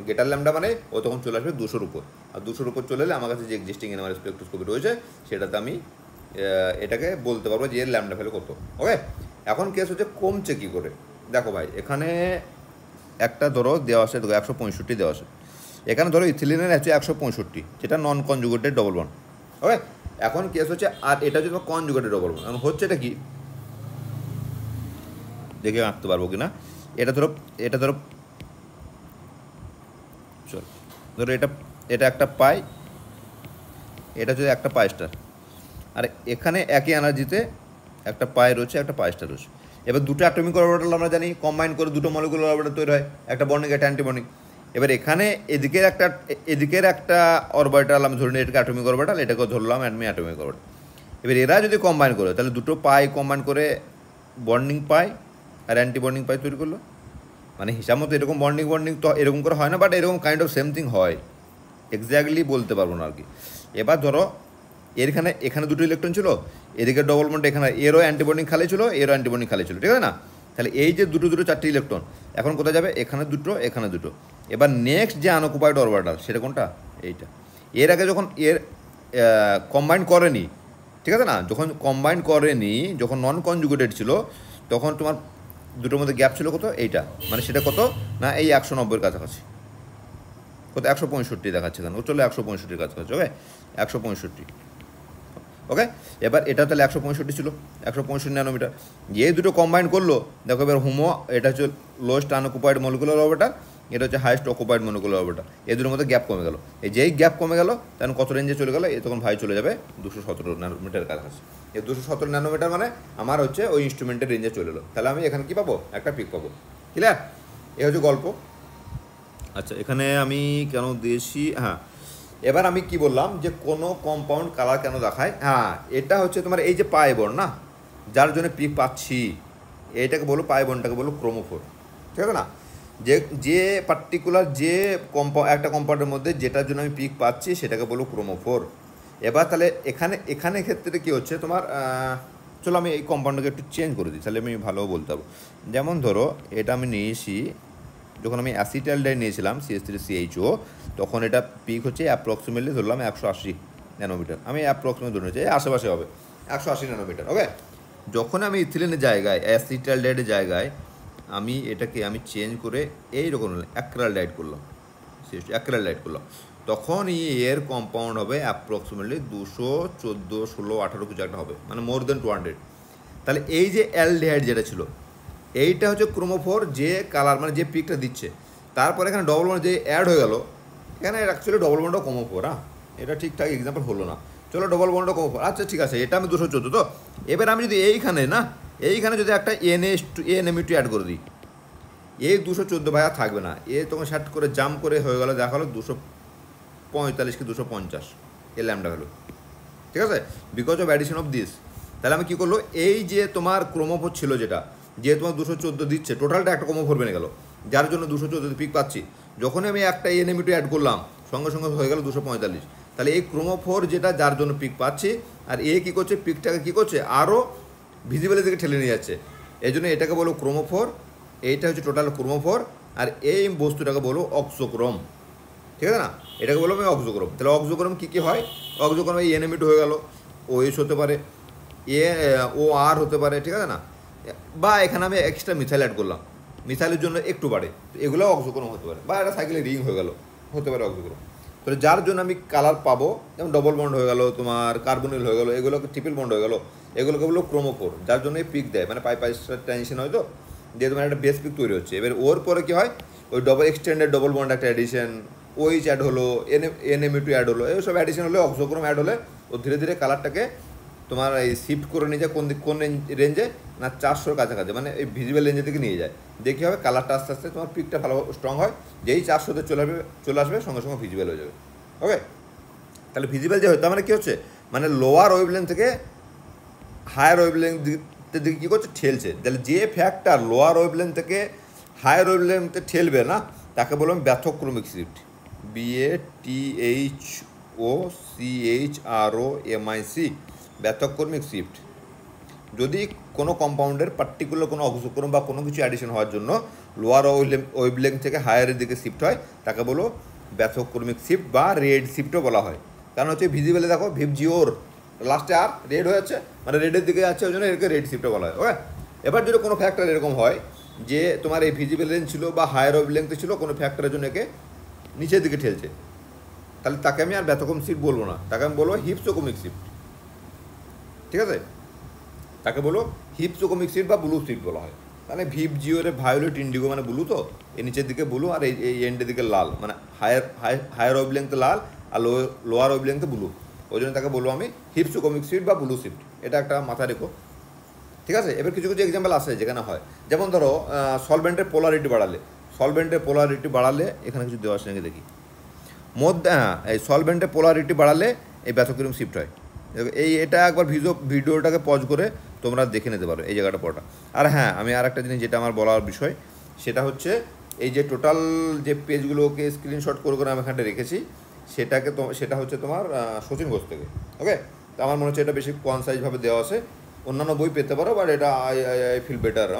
গেটার ল্যাম্ডা মানে ও তখন চলে আসবে 200-র উপর, আর 200-র উপর চলে এলে আমার কাছে যে এক্সিস্টিং এনএমআর স্পেকট্রোস্কোপি রয়েছে সেটাতে আমি এটাকে বলতে পারবো যে এর ল্যাম্ডা ভ্যালু কত, ওকে। এখন কেস হচ্ছে কমছে কী করে? দেখো ভাই এখানে একটা ধরো দেওয়া আছে, 165 দেওয়া আছে, এখানে ধরো ইথিলিনের আছে 165, যেটা নন কনজুগেটেড ডবল বন্ড, ওকে। এখন কেস হচ্ছে আর এটা হচ্ছে তোমার কনজুগেটেড ডবল বন্ড, এখন হচ্ছে এটা কি দেখে আঁকতে পারবো কি না? এটা ধরো চল ধরো এটা একটা পাই, এটা হচ্ছে একটা পাই স্টার, আর এখানে একই এনার্জিতে একটা পাই রয়েছে, একটা পাই স্টার রয়েছে। এবার দুটো অ্যাটমিক অরবিটাল আমরা জানি কম্বাইন করে দুটো মলিকুলার অরবিটাল তৈরি হয়, একটা বন্ডিং একটা অ্যান্টিবন্ডিং। এবার এখানে এদিকের একটা অরবিটাল আমি ধরে নিই এটাকে অ্যাটমিক অরবিটাল, এটাকেও ধরলাম অ্যাটমিক অরবিটাল। এবার এরা যদি কম্বাইন করে তাহলে দুটো পাই কম্বাইন করে বন্ডিং পাই আর অ্যান্টিবন্ডিং পাই তৈরি করলো, মানে হিসাব মতো এরকম বন্ডিং তো এরকম করে হয় না, বাট এরকম কাইন্ড অফ সেম থিং হয়, এক্স্যাক্টলি বলতে পারবো না আর কি। এবার ধরো এখানে দুটো ইলেকট্রন ছিল, এদিকে ডবল বন্ড, এখানে এরও অ্যান্টিবন্ডিং খালি ছিল, এরও অ্যান্টিবন্ডিং খালি ছিল, ঠিক আছে না? তাহলে এই যে দুটো 4টে ইলেকট্রন এখন কোথায় যাবে? এখানে দুটো, এখানে দুটো। এবার নেক্সট যে আনঅকুপাইড অরবিটাল সেটা কোনটা? এইটা। এর আগে যখন কম্বাইন করেনি, ঠিক আছে না, যখন কম্বাইন করেনি, যখন নন কনজুগেটেড ছিল, তখন তোমার দুটোর মধ্যে গ্যাপ ছিল কত? এইটা, মানে সেটা কত না এই 190-এর কাছাকাছি, কত 165 দেখাচ্ছে কেন? ও চলো 165-এর কাছাকাছি, ওকে, 165, ওকে। এবার এটা তাহলে 165 ছিল, 165 ন্যানোমিটার। যে দুটো কম্বাইন করলো দেখো এবার হোমো, এটা হচ্ছে লোয়েস্ট আনঅকুপাইড মলিকুলার অরবিটাল, এটা হচ্ছে হাইয়েস্ট অকুপাইড মলিকুলার অরবিটাল, এই দুটোর মধ্যে গ্যাপ কমে গেল। এই যেই গ্যাপ কমে গেল তখন কত রেঞ্জে চলে গেল? তখন ভাই চলে যাবে 217 ন্যানোমিটার কাছাকাছি। এই 217 ন্যানোমিটার মানে আমার হচ্ছে ওই ইনস্ট্রুমেন্টের রেঞ্জে চলে এলো, তাহলে আমি এখানে কী পাবো? একটা পিক পাবো, ক্লিয়ার? এ হচ্ছে গল্প। আচ্ছা এখানে আমি কেন দিয়েছি, হ্যাঁ এবার আমি কি বললাম যে কোনো কম্পাউন্ড কালার কেন দেখায়, হ্যাঁ এটা হচ্ছে তোমার এই যে পাই বন্ড না, যার জন্য পিক পাচ্ছি, এইটাকে বলো পাই বন্ডটাকে বলো ক্রোমোফোর, ঠিক আছে না? যে পার্টিকুলার যে একটা কম্পাউন্ডের মধ্যে যেটার জন্য আমি পিক পাচ্ছি সেটাকে বলো ক্রোমোফোর। এবার তাহলে এখানে ক্ষেত্রে কী হচ্ছে তোমার, চলো আমি এই কম্পাউন্ডটাকে একটু চেঞ্জ করে দিই, তাহলে আমি ভালো বলতে পারবো। যেমন ধরো এটা আমি নিয়েছি, যখন আমি অ্যাসিটালডাইড নিয়েছিলাম CH3CHO, তখন এটা পিক হচ্ছে অ্যাপ্রক্সিমেটলি ধরলাম 180 ন্যানোমিটার, আমি অ্যাপ্রক্সিমেট ধরে নিয়েছি আশেপাশে হবে 180 ন্যানোমিটার, ওকে। যখন আমি ইথিলিনের জায়গায় অ্যাসিটালডাইডের জায়গায় আমি এটাকে চেঞ্জ করে এইরকম অ্যাক্রালডাইড করলাম, অ্যাক্রালডাইড করলাম, তখন এর কম্পাউন্ড হবে অ্যাপ্রক্সিমেটলি 214, 16, 18 কিছু একটা হবে, মানে মোর দেন 200। তাহলে এই যে অ্যালডিহাইড যেটা ছিল এইটা হচ্ছে ক্রোমোফোর, যে কালার মানে যে পিকটা দিচ্ছে, তারপরে এখানে ডবল বন্ড যে অ্যাড হয়ে গেল, এখানে অ্যাকচুয়ালি ডবল বন্ডও ক্রোমোফোর, হ্যাঁ এটা ঠিকঠাক এক্সাম্পল হলো না, চলো ডবল বন্ডও ক্রোমোফোর, আচ্ছা ঠিক আছে, এটা আমি 214। তো এবার আমি যদি এইখানে যদি একটা NH2 অ্যাড করে দিই, এই 214 ভাই আর থাকবে না, এ তখন শার্ট করে জাম্প করে হয়ে গেল, দেখা হলো 245 কি 250 এর ল্যামডা ভ্যালু, ঠিক আছে, because of addition of this. তাহলে আমি কী করলো, এই যে তোমার ক্রোমোফোর ছিল যেটা, যে তোমার 214 দিচ্ছে, টোটালটা একটা ক্রোমোফোর বেড়ে গেল, যার জন্য 214 পিক পাচ্ছি। যখনই আমি একটা এনএমই2 অ্যাড করলাম, সঙ্গে সঙ্গে হয়ে গেল 245। তাহলে এই ক্রোমোফোর যেটা, যার জন্য পিক পাচ্ছি, আর এ কী করছে, পিকটাকে কী করছে, আরও ভিজিবলের দিকে ঠেলে নিয়ে যাচ্ছে। এই জন্য এটাকে বলো ক্রোমোফোর, এইটা হচ্ছে টোটাল ক্রোমোফোর, আর এই বস্তুটাকে বলো অক্সোক্রোম, ঠিক আছে না, এটাকে বলবো আমি অক্সোক্রোম। তাহলে অক্সোক্রোম কী কী হয়, অক্সোক্রোম এই এনএমই2 হয়ে গেল, ওএস হতে পারে, ও আর হতে পারে, ঠিক আছে না, বা এখানে আমি এক্সট্রা মিথাইল অ্যাড করলাম, মিথাইলের জন্য একটু বাড়ে, এগুলোও অক্সোক্রোম হতে পারে, বা একটা সাইকেলে রিং হয়ে গেল, হতে পারে অক্সোক্রোম। তাহলে যার জন্য আমি কালার পাবো, যেমন ডবল বন্ড হয়ে গেল, তোমার কার্বনিল হয়ে গেলো, এগুলোকে ট্রিপল বন্ড হয়ে গেলো, এগুলোকে বললো ক্রোমোফোর, যার জন্য এই পিক দেয়, মানে পাই ট্রানজিশন হয়, তো দিয়ে তোমার একটা বেস পিক তৈরি হচ্ছে। এবার ওর পরে কী হয়, ওই এক্সটেন্ডেড ডবল বন্ড একটা অ্যাডিশন, ওইচ অ্যাড হলো, এনএমই2 অ্যাড হলো, এইসব অ্যাডিশন হলে অক্সোক্রোম অ্যাড হলে ও ধীরে ধীরে কালারটাকে তোমার এই শিফট করে নিয়ে যায় কোন রেঞ্জে না, 400-র কাছাকাছি, মানে এই ভিজিবল রেঞ্জের দিকে নিয়ে যায়। দেখি হবে কালারটা আস্তে আস্তে তোমার পিকটা ভালো স্ট্রং হয়, যেই 400-তে চলে আসবে সঙ্গে সঙ্গে ভিজিবল হয়ে যাবে। ওকে, তাহলে ভিজিবল যে হয় তার মানে কী হচ্ছে, মানে লোয়ার ওয়েভলেন্থ থেকে হায়ার ওয়েভলেন্থ দিকে কী করছে, ঠেলছে। তাহলে যে ফ্যাক্টর লোয়ার ওয়েভলেন্থ থেকে হায়ার ওয়েভলেন্থে ঠেলবে না, তাকে বললাম ব্যাথোক্রমিক শিফট, BATHOCHROMIC, ব্যাথোক্রমিক শিফট। যদি কোনো কম্পাউন্ডের পার্টিকুলার কোনো অক্সোক্রোম বা কোনো কিছু অ্যাডিশন হওয়ার জন্য লোয়ার ওয়েভলেন্থ থেকে হায়ারের দিকে শিফট হয়, তাকে বলো ব্যাথোক্রমিক শিফট বা রেড শিফটও বলা হয়। কারণ হচ্ছে ভিজিবলে দেখো ভিবজিওর লাস্টে আর রেড হয়ে যাচ্ছে, মানে রেডের দিকে যাচ্ছে, ওই জন্য এটাকে রেড শিফটও বলা হয়। ওকে, এবার যদি কোনো ফ্যাক্টর এরকম হয় যে তোমার এই ভিজিবল রেঞ্জ ছিল বা হায়ার ওয়েভলেন্থে ছিল, কোনো ফ্যাক্টরের জন্য একে নিচের দিকে ঠেলছে, তাহলে তাকে আমি আর ব্যাথোক্রমিক শিফট বলবো না, তাকে আমি বলবো হিপসোক্রমিক শিফট, ঠিক আছে, তাকে বলো হিপসোক্রমিক শিফট বা ব্লু শিফট বলা হয়। মানে ভিবজিওরে ভায়োলেট ইন্ডিগো মানে ব্লু, তো এই নিচের দিকে ব্লু আর এই এন্ডের দিকে লাল, মানে হায়ার ওয়েভলেন্থে লাল আর লোয়ার ওয়েভলেন্থে ব্লু, ওই জন্য তাকে বলবো আমি হিপসোক্রমিক শিফট বা ব্লু শিফট, এটা একটা মাথায় রেখো, ঠিক আছে। এবার কিছু কিছু এক্সাম্পল আছে যেখানে হয়, যেমন ধরো সলভেন্টের পোলারিটি বাড়ালে, এখানে কিছু দেওয়ার সঙ্গে দেখি মধ্যে, হ্যাঁ, এই সলভেন্টের পোলারিটি বাড়ালে এই ব্যাথোক্রমিক শিফট হয়। এটা একবার ভিডিওটাকে পজ করে তোমরা দেখে নিতে পারো এই জায়গাটা পড়াটা। আর হ্যাঁ, আমি আর একটা জিনিস যেটা আমার বলার বিষয়, সেটা হচ্ছে এই যে টোটাল যে পেজগুলোকে স্ক্রিনশট করে করে আমি এখানটা রেখেছি, সেটা হচ্ছে তোমার শচীন ঘোষ থেকে। ওকে, তো আমার মনে হচ্ছে এটা বেশি কনসাইজভাবে দেওয়া আছে, অন্যান্য বই পেতে পারো, বাট এটা আই ফিল বেটার,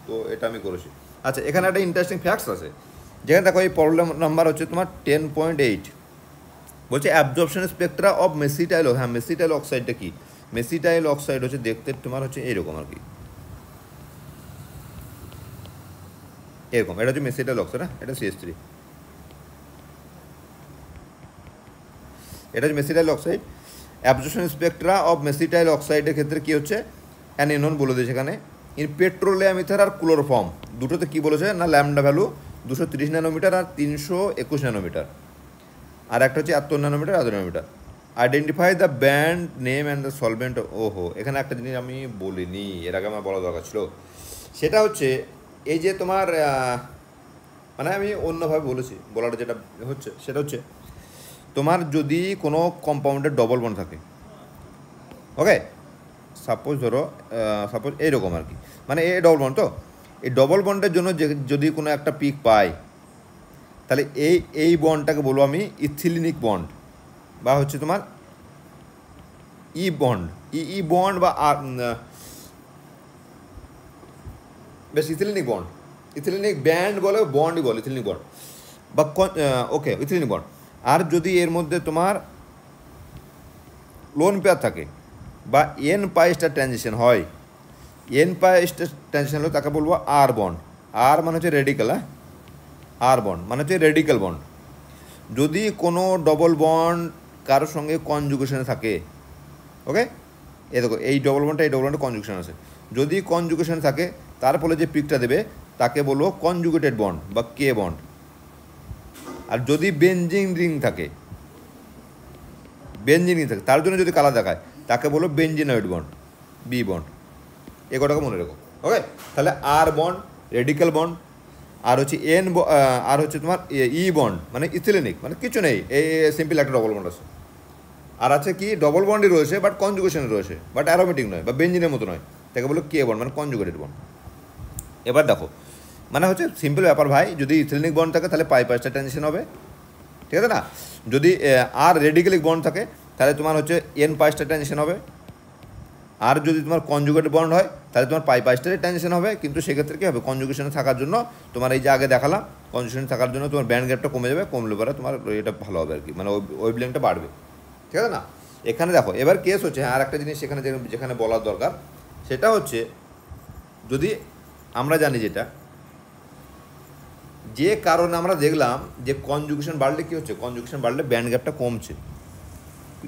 তো এটা আমি করেছি। আচ্ছা, এখানে একটা ইন্টারেস্টিং ফ্যাক্টস আছে, যেখানে দেখো এই প্রবলেম নাম্বার হচ্ছে তোমার 10.8, বলছে অ্যাবজর্পশন স্পেকট্রা অফ মেসিটাইল। হ্যাঁ, মেসিটাইল অক্সাইডটা কি, মেসিটাইল অক্সাইড হচ্ছে দেখতে তোমার হচ্ছে এরকম আর কি, এরকম, এটা হচ্ছে মেসিটাইল অক্সাইড, হ্যাঁ, এটা CH3, এটা হচ্ছে mesityl oxide. Absorption spectra of mesityl অক্সাইডের ক্ষেত্রে কী হচ্ছে, অ্যানিনন বলে দিয়েছে এখানে, ইন পেট্রোলিয়াম ইথার আর ক্লোরোফর্ম, দুটোতে কী বলেছে না, ল্যামডা ভ্যালু 230 ন্যানোমিটার আর 321 ন্যানোমিটার, আর একটা হচ্ছে 71 nanometre 1 nanometre. Identify the band name and the solvent. ওহো, এখানে একটা জিনিস আমি বলিনি, এর আগে আমার বলা দরকার ছিল, সেটা হচ্ছে এই যে তোমার মানে আমি অন্যভাবে বলেছি, বলাটা যেটা হচ্ছে সেটা হচ্ছে তোমার যদি কোনো কম্পাউন্ডের ডবল বন্ড থাকে, ওকে, সাপোজ ধরো এইরকম আর কি, মানে এই ডবল বন্ড, তো এই ডবল বন্ডের জন্য যদি কোনো একটা পিক পাই, তাহলে এই বন্ডটাকে বলবো আমি ইথিলিনিক বন্ড, বা হচ্ছে তোমার ই বন্ড বা বেশ ইথিলিনিক ব্যান্ড বলে, বন্ডই বলে ইথিলিনিক বন্ড, বা ওকে ইথিলিনিক বন্ড। আর যদি এর মধ্যে তোমার লোন পেয়ার থাকে বা এন পাই স্টার ট্রানজিশন হয়, হলে তাকে বলবো আর বন্ড। আর মানে হচ্ছে রেডিক্যাল, হ্যাঁ, আর বন্ড মানে হচ্ছে রেডিক্যাল বন্ড। যদি কোনো ডবল বন্ড কারোর সঙ্গে কনজুগেশনে থাকে, ওকে, দেখো এই ডবল বন্ডটা কনজুগেশন আছে, যদি কনজুগেশন থাকে তার ফলে যে পিকটা দেবে তাকে বলবো কনজুগেটেড বন্ড বা কে বন্ড। আর যদি বেনজিন রিং থাকে তার জন্য যদি কালার দেখায় তাকে বলবো বেনজিনয়েড বন্ড, বি বন্ড। এ কটাকে মনে রেখো, ওকে। তাহলে আর বন্ড রেডিক্যাল বন্ড, আর হচ্ছে আর হচ্ছে তোমার ই বন্ড মানে ইথিলেনিক মানে কিছু নেই, এই সিম্পল একটা ডবল বন্ড আছে। আর আছে কি ডবল বন্ডই রয়েছে বাট কনজুগেশনে রয়েছে, বাট অ্যারোমেটিক নয় বা বেঞ্জিনের মতো নয়, তাকে বলো কে বন্ড মানে কনজুগেটেড বন্ড। এবার দেখো মানে হচ্ছে সিম্পল ব্যাপার ভাই, যদি ইথিলেনিক বন্ড থাকে তাহলে পাই পাঁচটা ট্রানজিশন হবে, ঠিক আছে না? যদি আর রেডিক্যালিক বন্ড থাকে তাহলে তোমার হচ্ছে এন পাঁচটা ট্রানজিশন হবে। আর যদি তোমার কনজুগেটেড বন্ড হয় তাহলে তোমার পাই পাঁচটারই ট্রানজিশন হবে, কিন্তু সেক্ষেত্রে কী হবে, কনজুগেশনে থাকার জন্য তোমার এই যে আগে দেখালাম কনজুগেশনে থাকার জন্য তোমার ব্যান্ড গ্যাপটা কমে যাবে, কমলে পরে তোমার এটা ভালো হবে আর কি, মানে ওয়েভলেন্থটা বাড়বে, ঠিক আছে না? এখানে দেখো এবার কেস হচ্ছে আর একটা জিনিস সেখানে যেখানে বলার দরকার, সেটা হচ্ছে যদি আমরা জানি যে কারণে আমরা দেখলাম যে কনজুগেশন বাড়লে কী হচ্ছে, কনজুগেশন বাড়লে ব্যান্ড গ্যাপটা কমছে।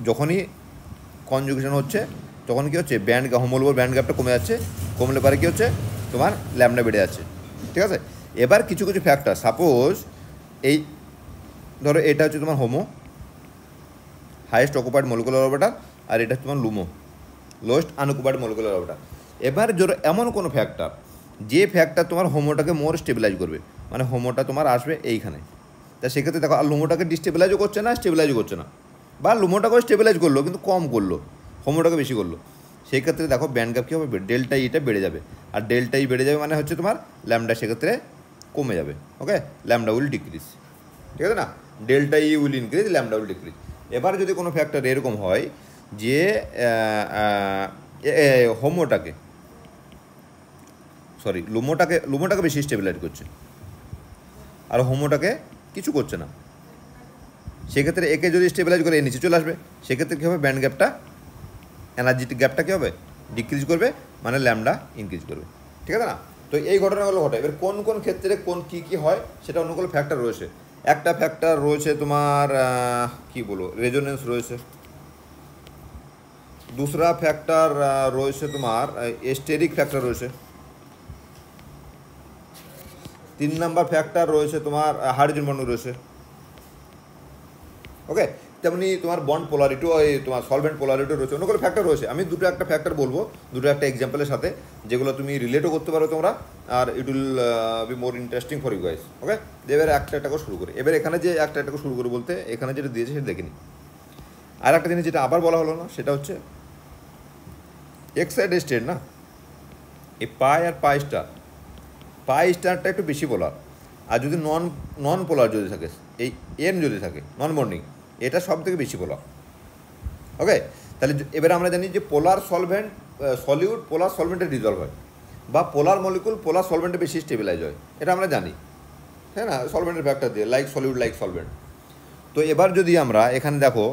যখনই কনজুগেশন হচ্ছে তখন কী হচ্ছে, হোমোলোগার ব্যান্ড গ্যাপটা কমে যাচ্ছে, কমলে পরে কী হচ্ছে তোমার ল্যামডা বেড়ে যাচ্ছে, ঠিক আছে? এবার কিছু কিছু ফ্যাক্টর, সাপোজ এই ধরো এটা হচ্ছে তোমার HOMO highest occupied molecular orbital, আর এটা তোমার LUMO lowest unoccupied molecular orbital. এবার ধরো এমন কোনো ফ্যাক্টর যে ফ্যাক্টর তোমার হোমোটাকে মোর স্টেবিলাইজ করবে, মানে হোমোটা তোমার আসবে এইখানে, তা সেক্ষেত্রে দেখো আর লুমোটাকে ডিস্টেবিলাইজও করছে না, স্টেবিলাইজও করছে না, বা লুমোটাকে স্টেবিলাইজ করলো কিন্তু কম করলো, হোমোটাকে বেশি করলো, সেই ক্ষেত্রে দেখো ব্যান্ড গ্যাপ কী হবে, ডেল্টা ইটা বেড়ে যাবে, আর ডেল্টা ই বেড়ে যাবে মানে হচ্ছে তোমার ল্যামডা সেক্ষেত্রে কমে যাবে, ওকে, ল্যামডা উইল ডিক্রিজ, ঠিক আছে না? Delta E will increase, lambda will decrease. এবার যদি কোনো ফ্যাক্টর এরকম হয় যে হোমোটাকে লুমোটাকে বেশি স্টেবিলাইজ করছে আর হোমোটাকে কিছু করছে না, সেক্ষেত্রে একে যদি স্টেবিলাইজ করে নিচে চলে আসবে, সেক্ষেত্রে কী হবে, ব্যান্ড গ্যাপটা এনার্জিটিক গ্যাপটা কী হবে, ডিক্রিজ করবে, মানে ল্যামডা ইনক্রিজ করবে, ঠিক আছে না? তো এই ঘটনাগুলো ঘটে। এবার কোন কোন ক্ষেত্রে কোন কী হয় সেটা অন্যগুলো ফ্যাক্টর রয়েছে। একটা ফ্যাক্টর রয়েছে তোমার কি বলো, রেজোনেন্স রয়েছে। दूसरा ফ্যাক্টর রয়েছে তোমার স্টেরিক ফ্যাক্টর রয়েছে। 3 নাম্বার ফ্যাক্টর রয়েছে তোমার হাইড্রোজেন বন্ড রয়েছে, ওকে। তেমনি তোমার বন্ড পোলারিটি, তোমার সলভেন্ট পোলারিটি রয়েছে, অন্য কোনো ফ্যাক্টর রয়েছে। আমি একটা ফ্যাক্টর বলবো, একটা এক্সাম্পলের সাথে, যেগুলো তুমি রিলেটও করতে পারো তোমরা, আর it will be more interesting for you guys, okay. এবার একটা করে শুরু করি। এবার এখানে যে একটা করে শুরু করি বলতে এখানে যেটা দিয়েছে সেটা দেখে নিই। আর একটা জিনিস যেটা আবার বলা হলো না, সেটা হচ্ছে এক্সাইড স্টেট না, এই পাই আর পাই স্টারটা একটু বেশি পোলার, আর যদি নন পোলার যদি থাকে, এই এন যদি থাকে নন বন্ডিং, এটা সব থেকে বেশি পোলার, ওকে। তাহলে এবার আমরা জানি যে পোলার সলভেন্ট সলিউড পোলার সলভেন্টে ডিজলভ হয়, বা পোলার মলিকুল পোলার সলভেন্টে বেশি স্টেবিলাইজ হয়, এটা আমরা জানি, হ্যাঁ না, সলভেন্টের ফ্যাক্টর দিয়ে লাইক সলিউড লাইক সলভেন্ট। তো এবার যদি আমরা এখানে দেখো,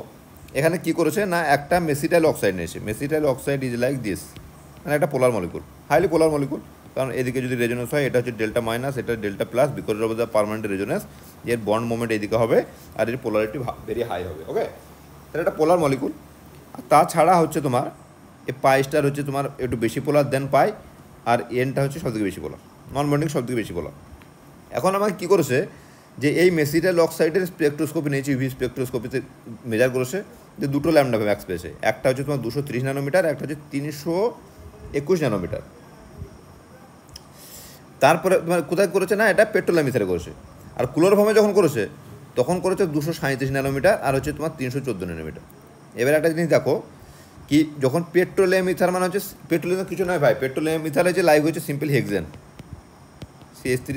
এখানে কি করেছে না, একটা মেসিটাইল অক্সাইড নিয়েছে। মেসিটাইল অক্সাইড ইজ লাইক দিস, মানে একটা পোলার মলিকুল, হাইলি পোলার মলিকুল, কারণ এদিকে যদি রেজোনেন্স হয় এটা হচ্ছে ডেল্টা মাইনাস, এটা delta plus, because of the permanent resonance, এর বন্ড মোমেন্ট এদিকে হবে আর এর পোলারিটি ভেরি হাই হবে, ওকে। তাহলে এটা পোলার মলিকুল। তাছাড়া হচ্ছে তোমার এই পাই স্টার হচ্ছে তোমার একটু বেশি পোলার দেন পাই, আর এনটা হচ্ছে সবথেকে বেশি পোলার, নন বন্ডিং সবথেকে বেশি পোলার। এখন আমাকে কী করেছে যে এই মেসিটাইল অক্সাইডের স্পেকট্রোস্কোপি নিয়েছে, ইউভি স্পেকট্রোস্কোপিতে মেজার করেছে যে দুটো ল্যামডা ম্যাক্স পেয়েছে, একটা হচ্ছে তোমার 230 ন্যানোমিটার, একটা হচ্ছে 321 ন্যানোমিটার। তারপরে তোমার কোথায় করেছে না, এটা পেট্রোলিয়াম ইথারে করেছে। আর ক্লোরোফর্মে যখন করেছে তখন করেছে 237 ন্যানোমিটার আর হচ্ছে তোমার 314 ন্যানোমিটার। এবার একটা জিনিস দেখো কি, যখন পেট্রোলিয়াম ইথার মানে হচ্ছে পেট্রোলিয়াম কিছু নয় ভাই, পেট্রোলিয়াম ইথারে যে লাইভ হচ্ছে সিম্পল হেক্সেন, CH3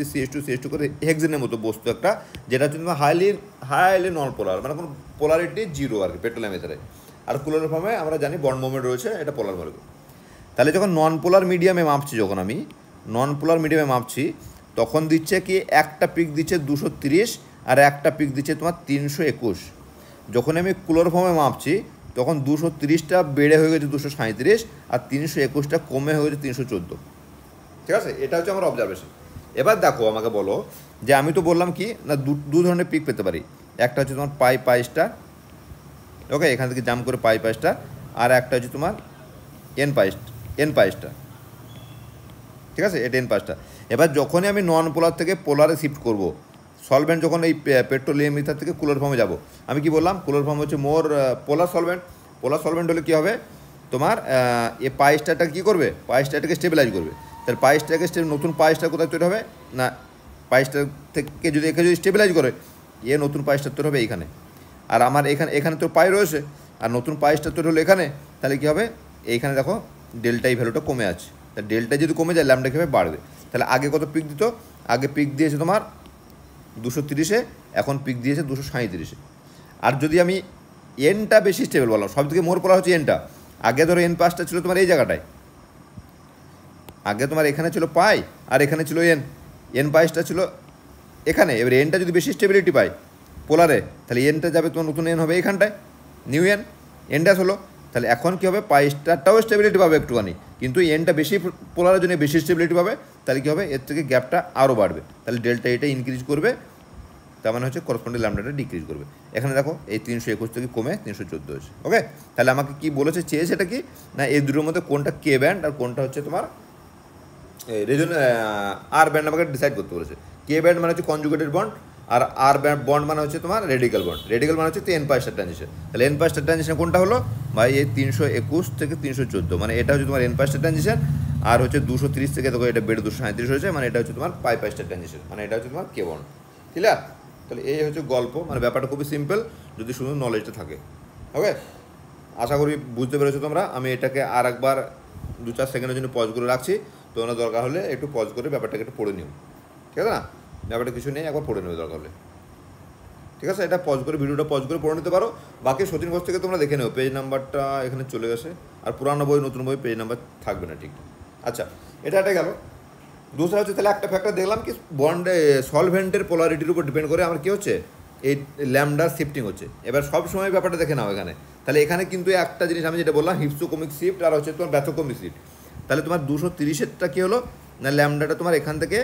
CH2 করে হেক্সেনের মতো বস্তু একটা, যেটা হচ্ছে তোমার হাইলি নন পোলার, মানে কোনো পোলারিটি জিরো আর কি পেট্রোলিয়াম ইথারে। আর ক্লোরোফর্মে আমরা জানি বন্ড মোমেন্ট রয়েছে, এটা পোলার মলিকুল। তাহলে যখন নন পোলার মিডিয়ামে মাপছি, যখন আমি নন পোলার মিডিয়ামে মাপছি, তখন দিচ্ছে কি একটা পিক দিচ্ছে 230 আর একটা পিক দিচ্ছে তোমার 321। যখন আমি ক্লোরোফর্মে মাপছি তখন 230টা বেড়ে হয়ে গেছে 237 আর 321টা কমে হয়ে গেছে 314, ঠিক আছে। এটা হচ্ছে আমার অবজারভেশন। এবার দেখো আমাকে বলো যে আমি তো বললাম কি না, দু ধরনের পিক পেতে পারি, একটা হচ্ছে তোমার পাই স্টার, ওকে, এখান থেকে জাম্প করে পাই স্টার, আর একটা হচ্ছে তোমার এন পাই স্টার, ঠিক আছে, এটা এন পাই স্টার। এবার যখনই আমি নন পোলার থেকে পোলারে শিফট করব, সলভেন্ট যখন এই পেট্রোলিয়াম ইথার থেকে ক্লোরোফর্মে যাব, আমি কি বললাম ক্লোরোফর্ম হচ্ছে মোর পোলার সলভেন্ট হলে কী হবে তোমার, এ পাই স্টারটা কী করবে, পাই স্টারটাকে স্টেবিলাইজ করবে। তাহলে পাই স্টারকে নতুন পাই স্টার কোথায় তৈরি হবে না, পাইস্টার থেকে যদি এখানে যদি স্টেবিলাইজ করে এ নতুন পাইস্টার তৈরি হবে এইখানে, আর আমার এখানে তো পাই রয়েছে, আর নতুন পাইস্টার তৈরি হলো এখানে, তাহলে কী হবে এইখানে দেখো ডেল্টা এই ভ্যালুটা কমে আছে, তা ডেল্টা যদি কমে যায় ল্যামডা কীভাবে বাড়বে। তাহলে আগে কত পিক দিত, আগে পিক দিয়েছে তোমার 230-এ, এখন পিক দিয়েছে 237-এ। আর যদি আমি এনটা বেশি স্টেবল বললাম, সব থেকে মোর বলা হচ্ছে এনটা, আগে ধরো এন পাসটা ছিল তোমার এই জায়গাটায়, আগে তোমার এখানে ছিল পাই আর এখানে ছিল এন পাইসটা ছিল এখানে, এবার এনটা যদি বেশি স্টেবিলিটি পায় পোলারে, তাহলে এনটা যাবে তোমার নতুন এন হবে এইখানটায়, নিউ এন ড্যাশ হলো। তাহলে এখন কী হবে, পাই স্টারটাও স্টেবিলিটি পাবে একটুখানি, কিন্তু এনটা বেশি পোলারের জন্য বেশি স্টেবিলিটি পাবে, তাহলে কী হবে এর থেকে গ্যাপটা আরও বাড়বে, তাহলে ডেল্টা এটা ইনক্রিজ করবে, তার মানে হচ্ছে করসপন্ডিং ল্যামডাটা ডিক্রিজ করবে। এখানে দেখো এই 321 থেকে কমে 314 হয়েছে। ওকে, তাহলে আমাকে কি বলেছে, চেয়েছে এটা কি না এই দুটোর মধ্যে কোনটা কে ব্যান্ড আর কোনটা হচ্ছে তোমার আর ব্যান্ড আমাকে ডিসাইড করতে বলেছে। কে ব্যান্ড মানে হচ্ছে কনজুগেটেড বন্ড, আর আর বন্ড মানে হচ্ছে তোমার রেডিক্যাল বন্ড। রেডিক্যাল মানে হচ্ছে এন পাইস্টার ট্রানজিশন। তাহলে এন পাইস্টার ট্রানজিশন কোনটা হলো ভাই, এই 321 থেকে 314, মানে এটা হচ্ছে তোমার এন পাইস্টার ট্রানজিশন, আর হচ্ছে 230 থেকে দেখো এটা বেড়ে 237 হয়েছে, মানে এটা হচ্ছে তোমার পাই পাইস্টার ট্রানজিশন, মানে এটা হচ্ছে তোমার কে বন্ড। ক্লিয়ার? তাহলে এই হচ্ছে গল্প, মানে ব্যাপারটা খুবই সিম্পল যদি শুধু নলেজটা থাকে। ওকে, আশা করি বুঝতে পেরেছো তোমরা। আমি এটাকে আর একবার 2-4 সেকেন্ডের জন্য পজ করে রাখছি, তোমরা দরকার হলে একটু পজ করে ব্যাপারটাকে একটু পড়ে নিও, ঠিক আছে না? ব্যাপারটা কিছু নেই, একবার পড়ে নেবে দরকার হলে, ঠিক আছে? এটা পজ করে ভিডিওটা পজ করে পড়ে নিতে পারো। বাকি সচিন ঘোষ থেকে তোমরা দেখে নেও, পেজ নাম্বারটা এখানে চলে গেছে, আর পুরানো বই নতুন বই পেজ নাম্বার থাকবে না ঠিক। আচ্ছা, এটা গেল। দুসরা হচ্ছে তাহলে একটা ফ্যাক্টর দেখলাম কি বন্ডে সলভেন্টের পোলারিটির উপর ডিপেন্ড করে আমার কী হচ্ছে এই ল্যামডার শিফটিং হচ্ছে। এবার সব সময় ব্যাপারটা দেখে নাও এখানে, তাহলে এখানে কিন্তু একটা জিনিস আমি যেটা বললাম হিপসোকমিক শিফট আর হচ্ছে তোমার ব্যাথোকমিক শিফট। তাহলে তোমার 230-এরটা কী হলো না ল্যামডাটা তোমার এখান থেকে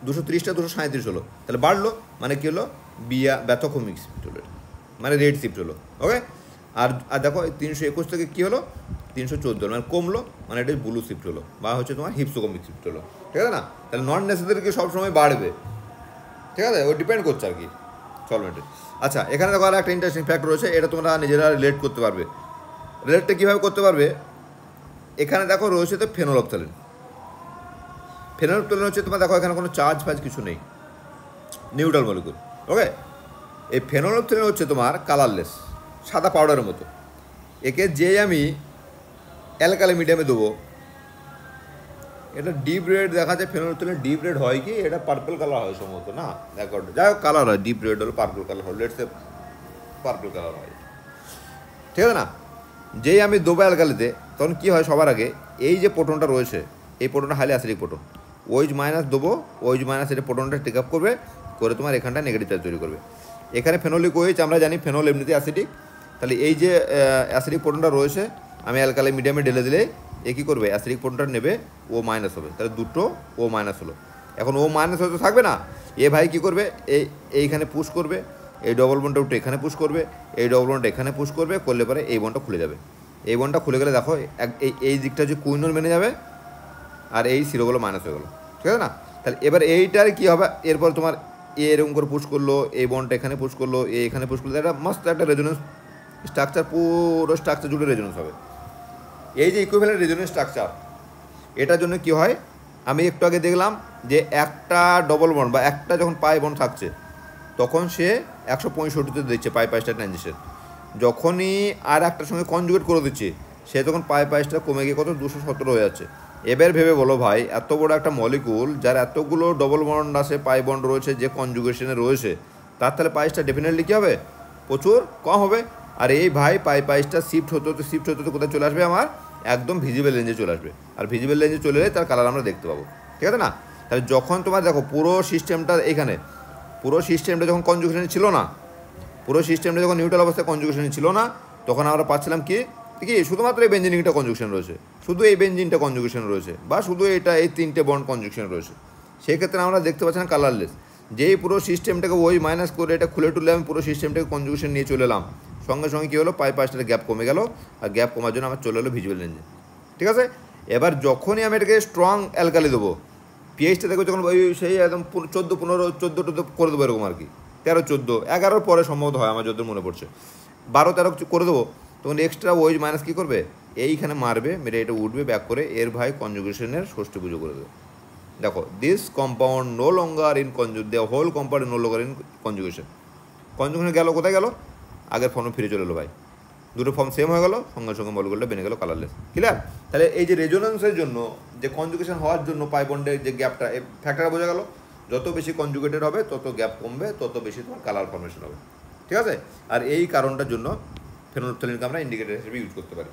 230টা 237 হলো, তাহলে বাড়লো, মানে কী হলো ব্যাথোকমিক শিফট হলো, মানে রেড শিফট হলো। ওকে, আর দেখো 321 থেকে কী হলো 314, মানে কমলো, মানে এটা ব্লু শিফট হলো, বা হচ্ছে তোমার হিপসোকমিক শিফট হলো, ঠিক আছে না? তাহলে নন নেসেসারি কি সবসময় বাড়বে, ঠিক আছে? ও ডিপেন্ড করছে আর কি সলভেন্টের। আচ্ছা, এখানে দেখো আর একটা ইন্টারেস্টিং ফ্যাক্ট রয়েছে, এটা তোমরা নিজেরা রিলেট করতে পারবে। রিলেটটা কীভাবে করতে পারবে, এখানে দেখো রয়েছে তো ফেনোলফথ্যালিন। ফেনোলফথ্যালিন হচ্ছে তোমার দেখো এখানে কোনো চার্জ ফাজ কিছু নেই, নিউট্রাল মলিকুল। ওকে, এই ফেনোলফথ্যালিন হচ্ছে তোমার কালারলেস, সাদা পাউডারের মতো। একে যে আমি অ্যালকালি মিডিয়ামে দেবো, এটা ডিপ রেড দেখা যায়, ফেনোলফথ্যালিন ডিপ রেড হয় কি, এটা পার্পল কালার হয় সম্ভবত, না দেখো যাই হোক কালার হয়, ডিপ রেড হলো পার্পল কালার হয়, লেটসে পার্পল কালার হয়, ঠিক আছে না? যেই আমি দেবো অ্যালকালিতে, তখন কী হয় সবার আগে এই যে প্রোটনটা রয়েছে, এই প্রোটনটা হাইলি অ্যাসিডিক প্রোটন, ওইজ মাইনাস দেবো, ওইজ মাইনাস এটা প্রোটনটা টেক আপ করবে, করে তোমার এখানটা নেগেটিভ চার্জ তৈরি করবে। এখানে ফেনোলিক ওইজ আমরা জানি ফেনল এমনিতে অ্যাসিডিক, তাহলে এই যে অ্যাসিডিক প্রোটনটা রয়েছে আমি অ্যালকালি মিডিয়ামে ঢেলে দিলে এ কী করবে, অ্যাসিডিক প্রোটনটা নেবে, ও মাইনাস হবে, তাহলে দুটো ও মাইনাস হলো। এখন ও মাইনাস হয়তো থাকবে না, এ ভাই কী করবে, এইখানে পুশ করবে, এই ডবল বন্ডটা উঠে এখানে পুশ করবে, এই ডবল বন্ডটা এখানে পুশ করবে, করলে পরে এই বন্ডটা খুলে যাবে। এই বন্ডটা খুলে গেলে দেখো এই দিকটা হচ্ছে কুইনল মেনে যাবে, আর এই সিরোগুলো মাইনাস হয়ে গেলো, ঠিক আছে না? তাহলে এবার এইটার কী হবে, এরপর তোমার এরকম করে পুশ করলো, এই বন্ডটা এখানে পুশ করলো, এখানে পুশ করলো, একটা মস্ত একটা রেজোনেন্স স্ট্রাকচার, পুরো স্ট্রাকচার জুড়ে রেজোনেন্স হবে। এই যে ইকুইভ্যালেন্ট রেজোনেন্স স্ট্রাকচার, এটার জন্য কী হয়, আমি একটু আগে দেখলাম যে একটা ডবল বন্ড বা একটা যখন পাই বন্ড থাকছে তখন সে 165 দিচ্ছে পাই পাইস্টার ট্রানজিশন, যখনই আর একটার সঙ্গে কনজুগেট করে দিচ্ছে সে তখন পাই পাইসটা কমে গিয়ে কত 217 হয়ে যাচ্ছে। এবার ভেবে বলো ভাই, এত বড় একটা মলিকুল যার এতগুলো ডবল বন্ড আছে, পাই বন্ড রয়েছে, যে কনজুগেশনে রয়েছে, তার তাহলে পাইসটা ডেফিনেটলি কী হবে, প্রচুর কম হবে। আর এই ভাই পাইসটা শিফট হতে কোথায় চলে আসবে, আমার একদম ভিজিবল রেঞ্জে চলে আসবে, আর ভিজিবল রেঞ্জে চলে এলে তার কালার আমরা দেখতে পাবো, ঠিক আছে না? তাহলে যখন তোমার দেখো পুরো সিস্টেমটা এখানে, পুরো সিস্টেমটা যখন কনজুগেশনে ছিল না, পুরো সিস্টেমটা যখন নিউট্রাল অবস্থায় কনজুগেশনে ছিল না, তখন আমরা পাচ্ছিলাম কি শুধুমাত্র এই বেঞ্জিনটা কনজুগেশন রয়েছে, শুধু এই বেঞ্জিনটা কনজুগেশন রয়েছে, বা শুধু এটা এই 3টে বন্ড কনজুগেশন রয়েছে। সেই ক্ষেত্রে আমরা দেখতে পাচ্ছি না কালারলেস। যেই পুরো সিস্টেমটাকে ওই মাইনাস করে এটা খুলে টুলে আমি পুরো সিস্টেমটাকে কনজুগেশন নিয়ে চলে এলাম, সঙ্গে সঙ্গে কী হলো, পাই পাইসটার গ্যাপ কমে গেল, আর গ্যাপ কমার জন্য আমার চলে এলো ভিজুয়াল রেঞ্জে, ঠিক আছে? এবার যখনই আমি এটাকে স্ট্রং অ্যালকালি দেবো, পিএইচটা দেখো যখন ওই সেই একদম 14-15 করে দেবো এরকম আর কি, 13-14 11 পরে সম্ভবত হয় আমার যতদূর মনে পড়ছে, 12-13 করে দেবো, তখন এক্সট্রা ওইজ মাইনাস কী করবে, এইখানে মারবে, মেরে এটা উঠবে ব্যাক করে, এর ভাই কনজুগেশনের ষষ্ঠী পুজো করে দেবে, দেখো this compound no longer in the whole compound no longer in conjugation গেল কোথায় গেল, আগের ফর্মে ফিরে চলে এলো ভাই, দুটো ফর্ম সেম হয়ে গেল, সঙ্গে সঙ্গে মলিকুলটা বেনে গেল কালারলেস। ক্লিয়ার? তাহলে এই যে রেজোনেন্সের জন্য যে কনজুগেশন হওয়ার জন্য পাই বন্ডের যে গ্যাপটা, এই ফ্যাক্টরটা বোঝা গেল, যত বেশি কনজুগেটেড হবে তত গ্যাপ কমবে, তত বেশি তোমার কালার ফর্মেশন হবে। ঠিক আছে? আর এই কারণটার জন্য ফেনোলফথলিনকে আমরা ইন্ডিকেটর হিসেবে ইউজ করতে পারি।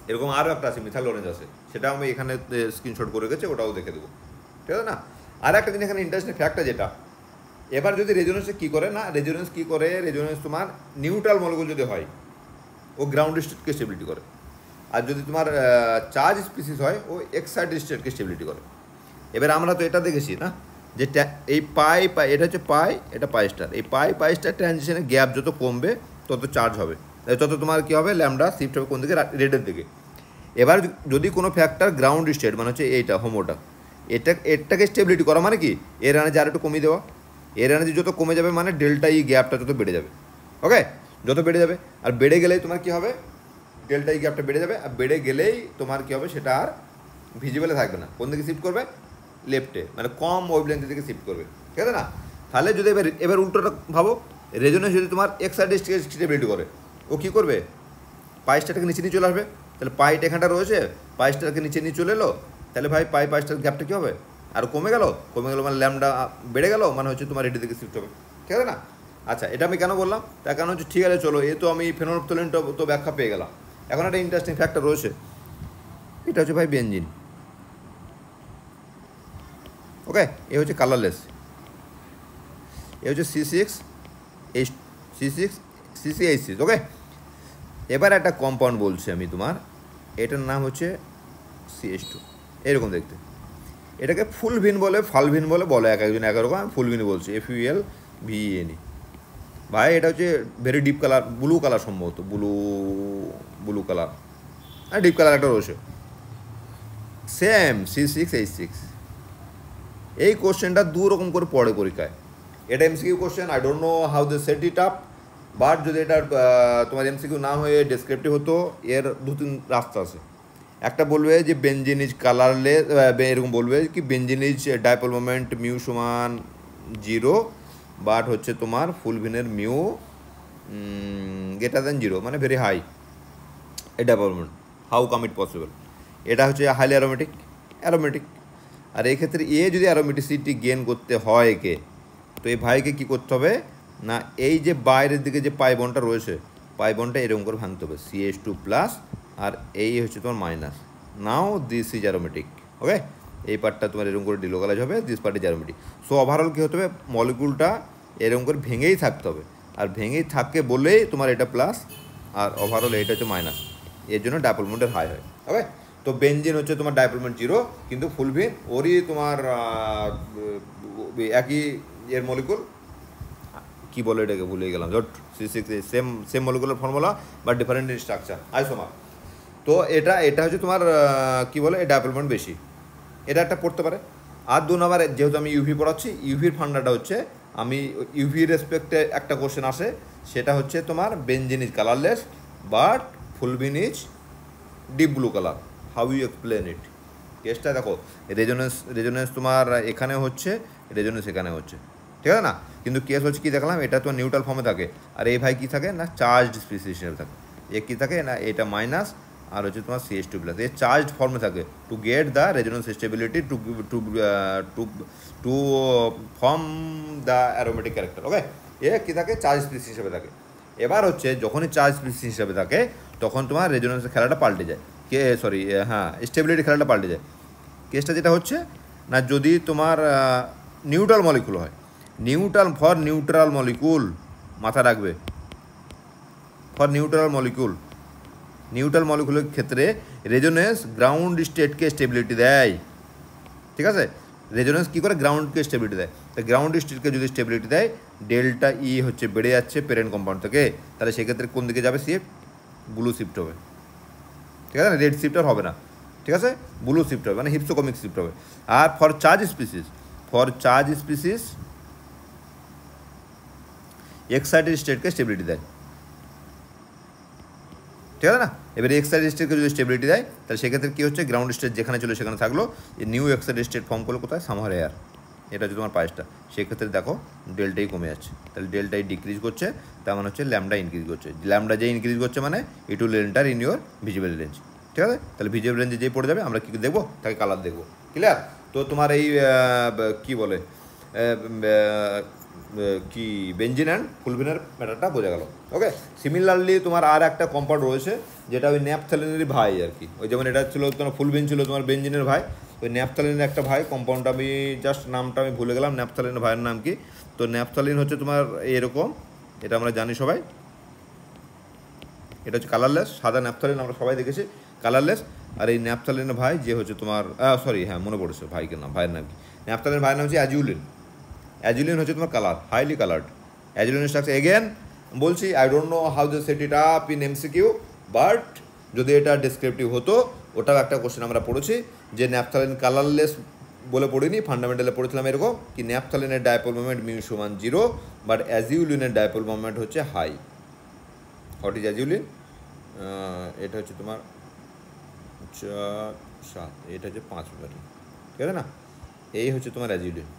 এরকম আরও একটা আছে মিথাইল অরেঞ্জ আছে, সেটা আমি এখানে স্ক্রিনশট করে রেখেছি, ওটাও দেখে দেবো। ঠিক আছে না? আর একটা জিনিস এখানে ইন্টারেস্টিং ফ্যাক্টর যেটা, এবার যদি রেজোনেন্সে কী করে না, রেজোনেন্স কী করে, রেজোনেন্স তোমার নিউট্রাল মলিকুল যদি হয় ও গ্রাউন্ড স্টেটকে স্টেবিলিটি করে, আর যদি তোমার চার্জ স্পিসিস হয় ও এক্সাইটেড স্টেটকে স্টেবিলিটি করে। এবার আমরা তো এটা দেখেছি না যে এই পাই এটা হচ্ছে পাই, এটা পাই স্টার, এই পাই স্টার ট্রানজিশনের গ্যাপ যত কমবে তত চার্জ হবে, তত তোমার কী হবে, ল্যামডা শিফট হবে কোন দিকে, রেডের দিকে। এবার যদি কোনো ফ্যাক্টর গ্রাউন্ড স্টেট মানে হচ্ছে এইটা হোমোটা, এটাকে স্টেবিলিটি করা মানে কি, এর এনার্জি আর একটু কমিয়ে দেওয়া, এর এনার্জি যত কমে যাবে মানে ডেল্টা ই গ্যাপটা যত বেড়ে যাবে। ওকে? যত বেড়ে যাবে, আর বেড়ে গেলেই তোমার কী হবে, ডেল্টা ই গ্যাপটা বেড়ে যাবে, আর বেড়ে গেলেই তোমার কী হবে, সেটা আর ভিজিবলে থাকবে না, কোন দিকে শিফট করবে, লেফটে, মানে কম ওয়েভলেন্থের দিকে শিফট করবে। ঠিক আছে না? তাহলে যদি এবার উল্টোটা ভাবো, রেজোনেন্স যদি তোমার এক্সাইটেড স্টেবিলিটি করে, ও কী করবে, পাইস্টারটাকে নিচে নিয়ে চলে আসবে, তাহলে পাইটা এখানটা রয়েছে, পাইস্টারকে নিচে নিয়ে চলে এলো, তাহলে ভাই পাইস্টার গ্যাপটা কী হবে, আর কমে গেল মানে ল্যামডা বেড়ে গেল, মানে হচ্ছে তোমার রেডি দিকে শিফট হবে। ঠিক আছে না? আচ্ছা, এটা আমি কেন বললাম, তার কারণ হচ্ছে, ঠিক আছে চলো, এ তো আমি ফেনোলফথলিনটা তো ব্যাখ্যা পেয়ে গেলাম, এখন একটা ইন্টারেস্টিং ফ্যাক্টর রয়েছে, এটা হচ্ছে ভাই বেনজিন। ওকে? এ হচ্ছে কালারলেস, এ হচ্ছে C6H6। ওকে? এবার একটা কম্পাউন্ড বলছি আমি তোমার, এটার নাম হচ্ছে CH2, এরকম দেখতে। এটাকে ফুলভিন বলে, ফালভিন বলে এক একজন এক রকম, আমি ফুলভিন বলছি, FULVENE। ভাই এটা হচ্ছে very deep colour, blue colour সম্ভবত, ব্লু কালার, হ্যাঁ ডিপ কালার একটা রয়েছে, সেম C6H6। এই কোশ্চেনটা দু রকম করে পড়ে পরীক্ষায়, এটা MCQ question, I don't know how they set it up, but যদি এটা তোমার MCQ না হয়ে ডেসক্রিপটিভ হতো, এর দু তিন রাস্তা আছে। একটা বলবে যে বেনজিন ইজ কালারলেস, এরকম বলবে কি benzene is dipole moment mu সমান 0, বাট হচ্ছে তোমার ফুলভিনের মিউ গ্রেটার দ্যান 0, মানে very high a dipole moment, how come it possible. এটা হচ্ছে হাইলি অ্যারোমেটিক, আর এই ক্ষেত্রে এ যদি অ্যারোমেটিসিটি গেন করতে হয় একে, তো এই ভাইকে কী করতে হবে না, এই যে বাইরের দিকে যে পাই বন্ডটা রয়েছে, পাই বন্ডটা এরকম করে ভাঙতে হবে, CH2+, আর এই হচ্ছে তোমার minus, now this is aromatic. Okay? এই পার্টটা তোমার এরকম করে ডিলোকালাইজ হবে, this part is aromatic. So overall কী হতে হবে, মলিকুলটা এরকম করে ভেঙেই থাকতে হবে, আর ভেঙেই থাকে বলেই তোমার এটা প্লাস, আর ওভারঅল এইটা হচ্ছে মাইনাস, এর জন্য ডাইপোল মোমেন্টের হাই হয়। ওকে? তো বেনজিন হচ্ছে তোমার ডাইপোল মোমেন্ট 0, কিন্তু ফুলভিন ওরই তোমার একই এর মলিকুল, কী বলে এটাকে ভুলে গেলাম, জট C6, same molecular formula but different in structure, isomer. তো এটা হচ্ছে তোমার কী বলে, ডাইপোল মোমেন্ট বেশি, এটা একটা পড়তে পারে। আর 2 নম্বর, যেহেতু আমি ইউভি পড়াচ্ছি, ইউভির ফান্ডাটা হচ্ছে, আমি ইউভি রেসপেক্টে একটা কোশ্চেন আসে, সেটা হচ্ছে তোমার benzene is colourless but fulvene is deep blue colour, how you explain it. কেসটা দেখো, রেজোনেন্স তোমার এখানে হচ্ছে, রেজোনেন্স এখানে হচ্ছে, ঠিক আছে না? কিন্তু কেস হচ্ছে কী দেখলাম, এটা তো নিউট্রাল ফর্মে থাকে, আর এই ভাই কী থাকে না, চার্জড স্পিসিস হিসেবে থাকে। এ কী থাকে না, এটা মাইনাস, আর হচ্ছে তোমার CH2+, এ চার্জড ফর্মে থাকে, to get the resonance stability, to form the aromatic character. Okay? এ কী থাকে, চার্জ স্পিসিস হিসেবে থাকে। এবার হচ্ছে যখনই চার্জ স্পিসিস হিসেবে থাকে, তখন তোমার রেজোনেন্সের খেলাটা পাল্টে যায়, স্টেবিলিটি খেলাটা পাল্টে যায়। কেসটা যেটা হচ্ছে না, যদি তোমার নিউট্রাল মলিকুল হয়, নিউট্রাল মলিকুল, মাথা রাখবে, নিউট্রাল মলিকুলের ক্ষেত্রে রেজোনেন্স গ্রাউন্ড স্টেটকে স্টেবিলিটি দেয়। ঠিক আছে? রেজোনেন্স কী করে, গ্রাউন্ডকে স্টেবিলিটি দেয়। তো গ্রাউন্ড স্টেটকে যদি স্টেবিলিটি দেয়, ডেল্টা ই হচ্ছে বেড়ে যাচ্ছে প্যারেন্ট কম্পাউন্ড থেকে, তাহলে সেক্ষেত্রে কোন দিকে যাবে, শিফট, ব্লু শিফট হবে। ঠিক আছে না? রেড শিফট আর হবে না। ঠিক আছে? ব্লু শিফট হবে, মানে হিপসোকমিক শিফট হবে। আর ফর চার্জ স্পিসিস এক্সাইটেড স্টেটকে স্টেবিলিটি দেয়। ঠিক আছে না? এবারে এক্সাইড স্টেটকে যদি স্টেবিলিটি দেয় তাহলে সেক্ষেত্রে কী হচ্ছে, গ্রাউন্ড স্টেট যেখানে ছিল সেখানে থাকলো, এই নিউ এক্সাইড স্টেট ফর্ম করলো কোথায়, সামহার এয়ার, এটা হচ্ছে তোমার পায়েসটা। সেক্ষেত্রে দেখো ডেল্টাই কমে যাচ্ছে, তাহলে ডেল্টাই ডিক্রিজ করছে, তার মানে হচ্ছে ল্যামডা ইনক্রিজ করছে। ল্যামডা যে ইনক্রিজ করছে মানে it will enter in your visible range. ঠিক আছে, তাহলে ভিজিবল রেঞ্জে যেই পড়ে যাবে আমরা কী দেখবো, তাকে কালার দেখবো। ক্লিয়ার? তো তোমার এই কী বলে কি বেঞ্জিন অ্যান্ড ফুলভিনের ম্যাটারটা বোঝা গেল। ওকে, সিমিলারলি তোমার আর একটা কম্পাউন্ড রয়েছে যেটা ওই ন্যাপথ্যালিনের ভাই আর কি, ওই যেমন এটা ছিল তোমার ফুলভিন ছিল তোমার বেঞ্জিনের ভাই, ওই ন্যাপথ্যালিনের একটা ভাই কম্পাউন্ডটা আমি জাস্ট নামটা আমি ভুলে গেলাম, ন্যাপথ্যালিনের ভাইয়ের নাম কি। তো ন্যাপথ্যালিন হচ্ছে তোমার এরকম, এটা আমরা জানি সবাই, এটা হচ্ছে কালারলেস, সাদা ন্যাপথ্যালিন আমরা সবাই দেখেছি কালারলেস। আর এই ন্যাপথ্যালিনের ভাই যে হচ্ছে তোমার সরি হ্যাঁ মনে পড়েছে ভাইকে নাম, ভাইয়ের নাম কি, ন্যাপথ্যালিনের ভাইয়ের নাম হচ্ছে অ্যাজিউলিন। অ্যাজিউলিন হচ্ছে তোমার colour, highly coloured. Azulene structure again বলছি, I don't know how they set it up in MCQ, but যদি এটা ডেসক্রিপটিভ হতো, ওটাও একটা কোশ্চেন আমরা পড়েছি যে ন্যাপথ্যালিন কালারলেস বলে পড়িনি, ফান্ডামেন্টালে পড়েছিলাম এরকম কি ন্যাপথ্যালিনের ডাইপোল মোমেন্ট মিউ সমান 0, বাট অ্যাজিউলিনের ডাইপোল মোমেন্ট হচ্ছে হাই। What is azulene? এটা হচ্ছে তোমার 7, এটা হচ্ছে 5 ব্যাটারি, ঠিক আছে না? এই হচ্ছে তোমার অ্যাজিউলিন।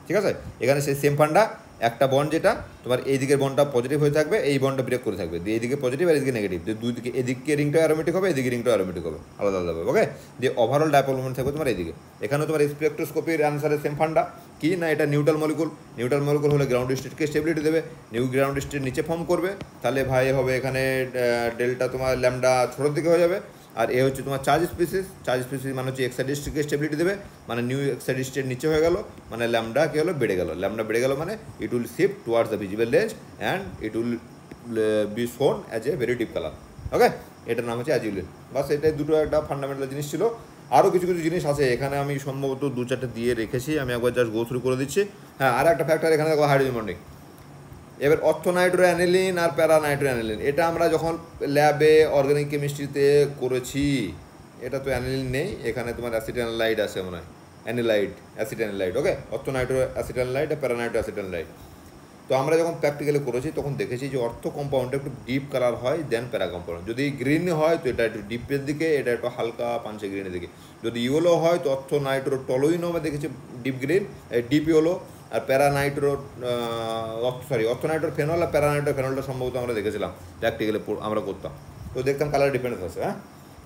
ঠিক আছে, এখানে সেই সেম ফান্ডা, একটা বন্ড যেটা তোমার এই দিকের বন্ডটা পজিটিভ হয়ে থাকবে, এই বন্ডটা ব্রেক করে থাকবে, দিয়ে এইদিকে পজিটিভ আর এদিকে নেগেটিভ, দুই দিকে এদিকে রিংটা অ্যারোমেটিক হবে, এদিকে রিংটা অ্যারোমেটিক হবে, আলাদা আলাদা হবে। ওকে, দিয়ে ওভারঅল ডাইপোল মোমেন্ট থাকবে তোমার এইদিকে। এখানেও তোমার স্পেকট্রোস্কোপির অ্যান্সারের সেম ফান্ডা কি না, এটা নিউট্রাল মলিকুল, নিউট্রাল মলিকুল হলে গ্রাউন্ড স্টেটকে স্টেবিলিটি দেবে, নিউ গ্রাউন্ড স্টেট নিচে ফর্ম করবে, তাহলে ভাই হবে এখানে ডেল্টা তোমার ল্যামডা ছোটোর দিকে হয়ে যাবে। আর এ হচ্ছে তোমার চার্জ স্পিসিস, চার্জ স্পিসিস মানে হচ্ছে এক্সাইড স্টেটকে স্টেবিলিটি দেবে, মানে নিউ এক্সাইড স্টেট নিচে হয়ে গেল, মানে ল্যামডা কী হলো, বেড়ে গেল, ল্যামডা বেড়ে গেল মানে it will shift towards the visible range and it will be shown as a very deep colour. Okay, এটার নাম হচ্ছে অ্যাজিউলিন। বাস এটাই দুটো একটা ফান্ডামেন্টাল জিনিস ছিল। আরও কিছু কিছু জিনিস আছে এখানে, আমি সম্ভবত 2-4টে দিয়ে রেখেছি, আমি একবার জাস্ট গো থ্রু করে দিচ্ছি। হ্যাঁ, আর একটা ফ্যাক্টর এখানে দেখো, হাইড্রোজেন বন্ডিং। এবার অর্থোনাইট্রো অ্যানিলিন আর প্যারানাইট্রো অ্যানিলিন, এটা আমরা যখন ল্যাবে অর্গানিক কেমিস্ট্রিতে করেছি, এটা তো অ্যানিলিন নেই, এখানে তোমার অ্যাসিটানলাইড আছে মনে হয়, অ্যানিলাইড, অ্যাসিটানলাইড। ওকে, অর্থোনাইট্রো অ্যাসিটানলাইড আর প্যারানাইট্রো অ্যাসিটানলাইড। তো আমরা যখন প্র্যাকটিক্যালি করেছি তখন দেখেছি যে অর্থ কম্পাউন্ডটা একটু ডিপ কালার হয় দেন প্যারা কম্পাউন্ড। যদি গ্রিন হয় তো এটা একটু ডিপের দিকে, এটা একটু হালকা পাঞ্চে গ্রিনের দিকে। যদি ইয়েলো হয় তো অর্থোনাইট্রো টলোইন আমরা দেখেছি ডিপ গ্রিন, ডিপ ইয়েলো। আর প্যারানাইট্রো অর্থোনাইট্রোর ফেনল আর প্যারানাইট্রো ফেনলটা সম্ভবত আমরা দেখেছিলাম প্র্যাকটিক্যালি আমরা করতাম, তো দেখতাম কালার ডিফারেন্স আছে। হ্যাঁ,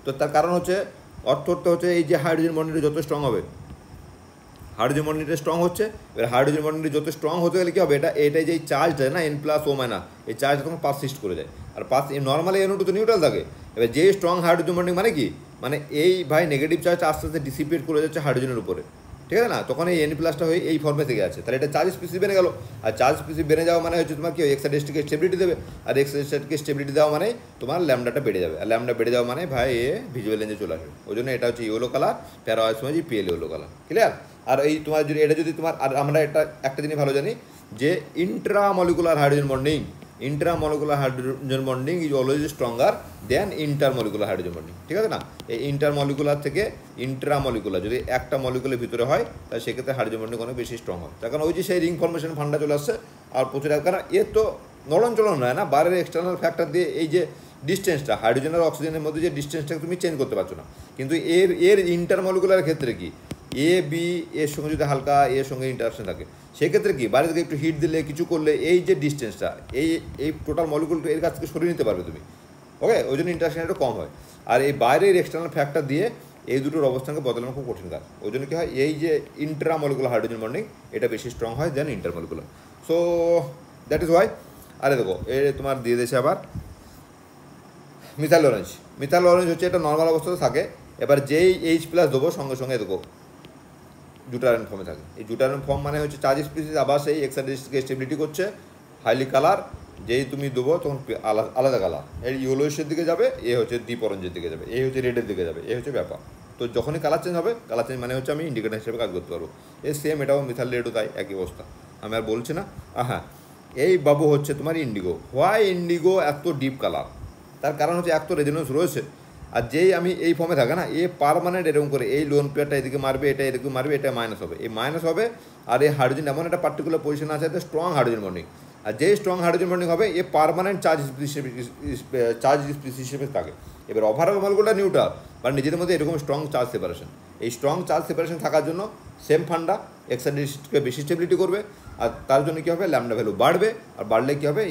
তো তার কারণ হচ্ছে অর্থটা হচ্ছে এই যে হাইড্রোজেন বন্ডিংটা যত স্ট্রং হবে, হাইড্রোজেন বন্ডিংটা স্ট্রং হচ্ছে, এবার হাইড্রোজেন বন্ডিংটা যত স্ট্রং হতে গেলে কী হবে, এটাই যে চার্জটা না N+O- এই চার্জটা তখন পারসিস্ট করে যায়। আর নর্মালি NO2 তো নিউট্রাল থাকে। এবার যেই স্ট্রং হাইড্রোজেন বন্ডিং মানে কি, মানে এই ভাই নেগেটিভ চার্জটা আস্তে আস্তে ডিসিপেট করে যাচ্ছে হাইড্রোজেনের উপরে, ঠিক আছে না? তখন এই N+টা হয়ে এই ফর্মে থেকে আছে, তাহলে এটা চার্জ স্পিসিস বেড়ে গেল। আর চার্জ স্পিসিস বেড়ে যাওয়া মানে হচ্ছে তোমার কি এক্সাইড স্টেটকে স্টেবিলিটি দেবে, আর এক্সাইড স্টেটকে স্টেবিলিটি দেওয়া মানে তোমার ল্যামডাটা বেড়ে যাবে, আর ল্যামডা বেড়ে যাওয়া মানে ভাই এ ভিজুয়াল রেঞ্জে চলে আসবে। ওই জন্য এটা হচ্ছে ইয়েলো কালার, প্যারাওয়াসমোজি পিএল ইয়েলো কালার। ক্লিয়ার? আর এই তোমার যদি এটা যদি তোমার, আর আমরা একটা জিনিস ভালো জানি যে intramolecular hydrogen bonding, intramolecular hydrogen bonding is always stronger than intermolecular hydrogen bonding, ঠিক আছে না? এই ইন্টারমলিকুলার থেকে ইন্ট্রামলিকুলার যদি একটা মলিকুলের ভিতরে হয় তাহলে সেক্ষেত্রে হাইড্রোজেন বন্ডিং অনেক বেশি স্ট্রং হয়। তার কারণ ওই যে সেই রিং ফর্মেশন ফান্ডা চলে আসছে, আর প্রচুর, কারণ এর তো নড়ন চলন নয় না, বাইরের এক্সটার্নাল ফ্যাক্টর দিয়ে এই যে ডিস্টেন্সটা হাইড্রোজেন আর অক্সিজেনের মধ্যে যে ডিস্টেন্সটাকে তুমি চেঞ্জ করতে পারছো না। কিন্তু এর ইন্টারমলিকুলার ক্ষেত্রে কি এ বি এর সঙ্গে যদি হালকা এর সঙ্গে ইন্টারাকশন থাকে, সেক্ষেত্রে কি বাইরে থেকে একটু হিট দিলে কিছু করলে এই যে ডিস্টেন্সটা এই টোটাল মলিকুলটা এর কাছ থেকে সরিয়ে নিতে পারবে তুমি। ওকে, ওই জন্য ইন্টারাকশন একটু কম হয়। আর এই বাইরের এক্সটার্নাল ফ্যাক্টর দিয়ে এই দুটোর অবস্থানকে বদলানো খুব কঠিন কাজ। ওই জন্য কী হয়, এই যে ইন্ট্রামলিকুলার হাইড্রোজেন বন্ডিং এটা বেশি স্ট্রং হয় than intermolecular. So that is why. আরে দেখো তোমার দিয়ে দিয়েছে আবার মিথাইল অরেঞ্জ। মিথাইল অরেঞ্জ হচ্ছে এটা নর্মাল অবস্থাতে থাকে, এবার যেই H+ দেবো সঙ্গে সঙ্গে দেখো জুটারেন ফর্মে থাকে। এই জুটারেন ফর্ম মানে হচ্ছে চার্জ স্পিসিস আবার সেই এক্সাইডেশনকে স্টেবিলিটি করছে, হাইলি কালার, যেই তুমি দেবো তখন আলাদা কালার, এই ইয়েলোইশের দিকে যাবে, এ হচ্ছে ডিপ অরেঞ্জের দিকে যাবে, এই হচ্ছে রেডের দিকে যাবে, এই হচ্ছে ব্যাপার। তো যখনই কালার চেঞ্জ হবে, কালার চেঞ্জ মানে হচ্ছে আমি ইন্ডিকেটার হিসেবে কাজ করতে পারবো। এই সেম এটাও মিথাইল রেডও তাই একই অবস্থা, আমি আর বলছি না। হ্যাঁ, এই বাবু হচ্ছে তোমার ইন্ডিগো। হোয়াই ইন্ডিগো এত ডিপ কালার? তার কারণ হচ্ছে এক তো রেজোনেন্স রয়েছে, আর যেই আমি এই ফর্মে থাকে না, এ পারমানেন্ট এরকম করে এই লোন পেয়ারটা এদিকে মারবে, এটা এরকম মারবে, এটা মাইনাস হবে, এই মাইনাস হবে। আর এই হাইড্রোজেন এমন একটা পার্টিকুলার পজিশন আছে, স্ট্রং হাইড্রোজেন বন্ডিং, আর যেই স্ট্রং হাইড্রোজেন বন্ডিং হবে এ পার্মানেন্ট চার্জ স্পিসিস হিসেবে থাকে। এবার ওভারঅল মলগুলোটা নিউট্রাল, মানে নিজেদের মধ্যে এরকম স্ট্রং চার্জ সেপারেশন। এই স্ট্রং চার্জ সেপারেশন থাকার জন্য সেম ফান্ডা এক্সাইটেডকে বেশি স্টেবিলিটি করবে, আর তার জন্য কী হবে ল্যামডা ভ্যালু বাড়বে, আর বাড়লে কী হবে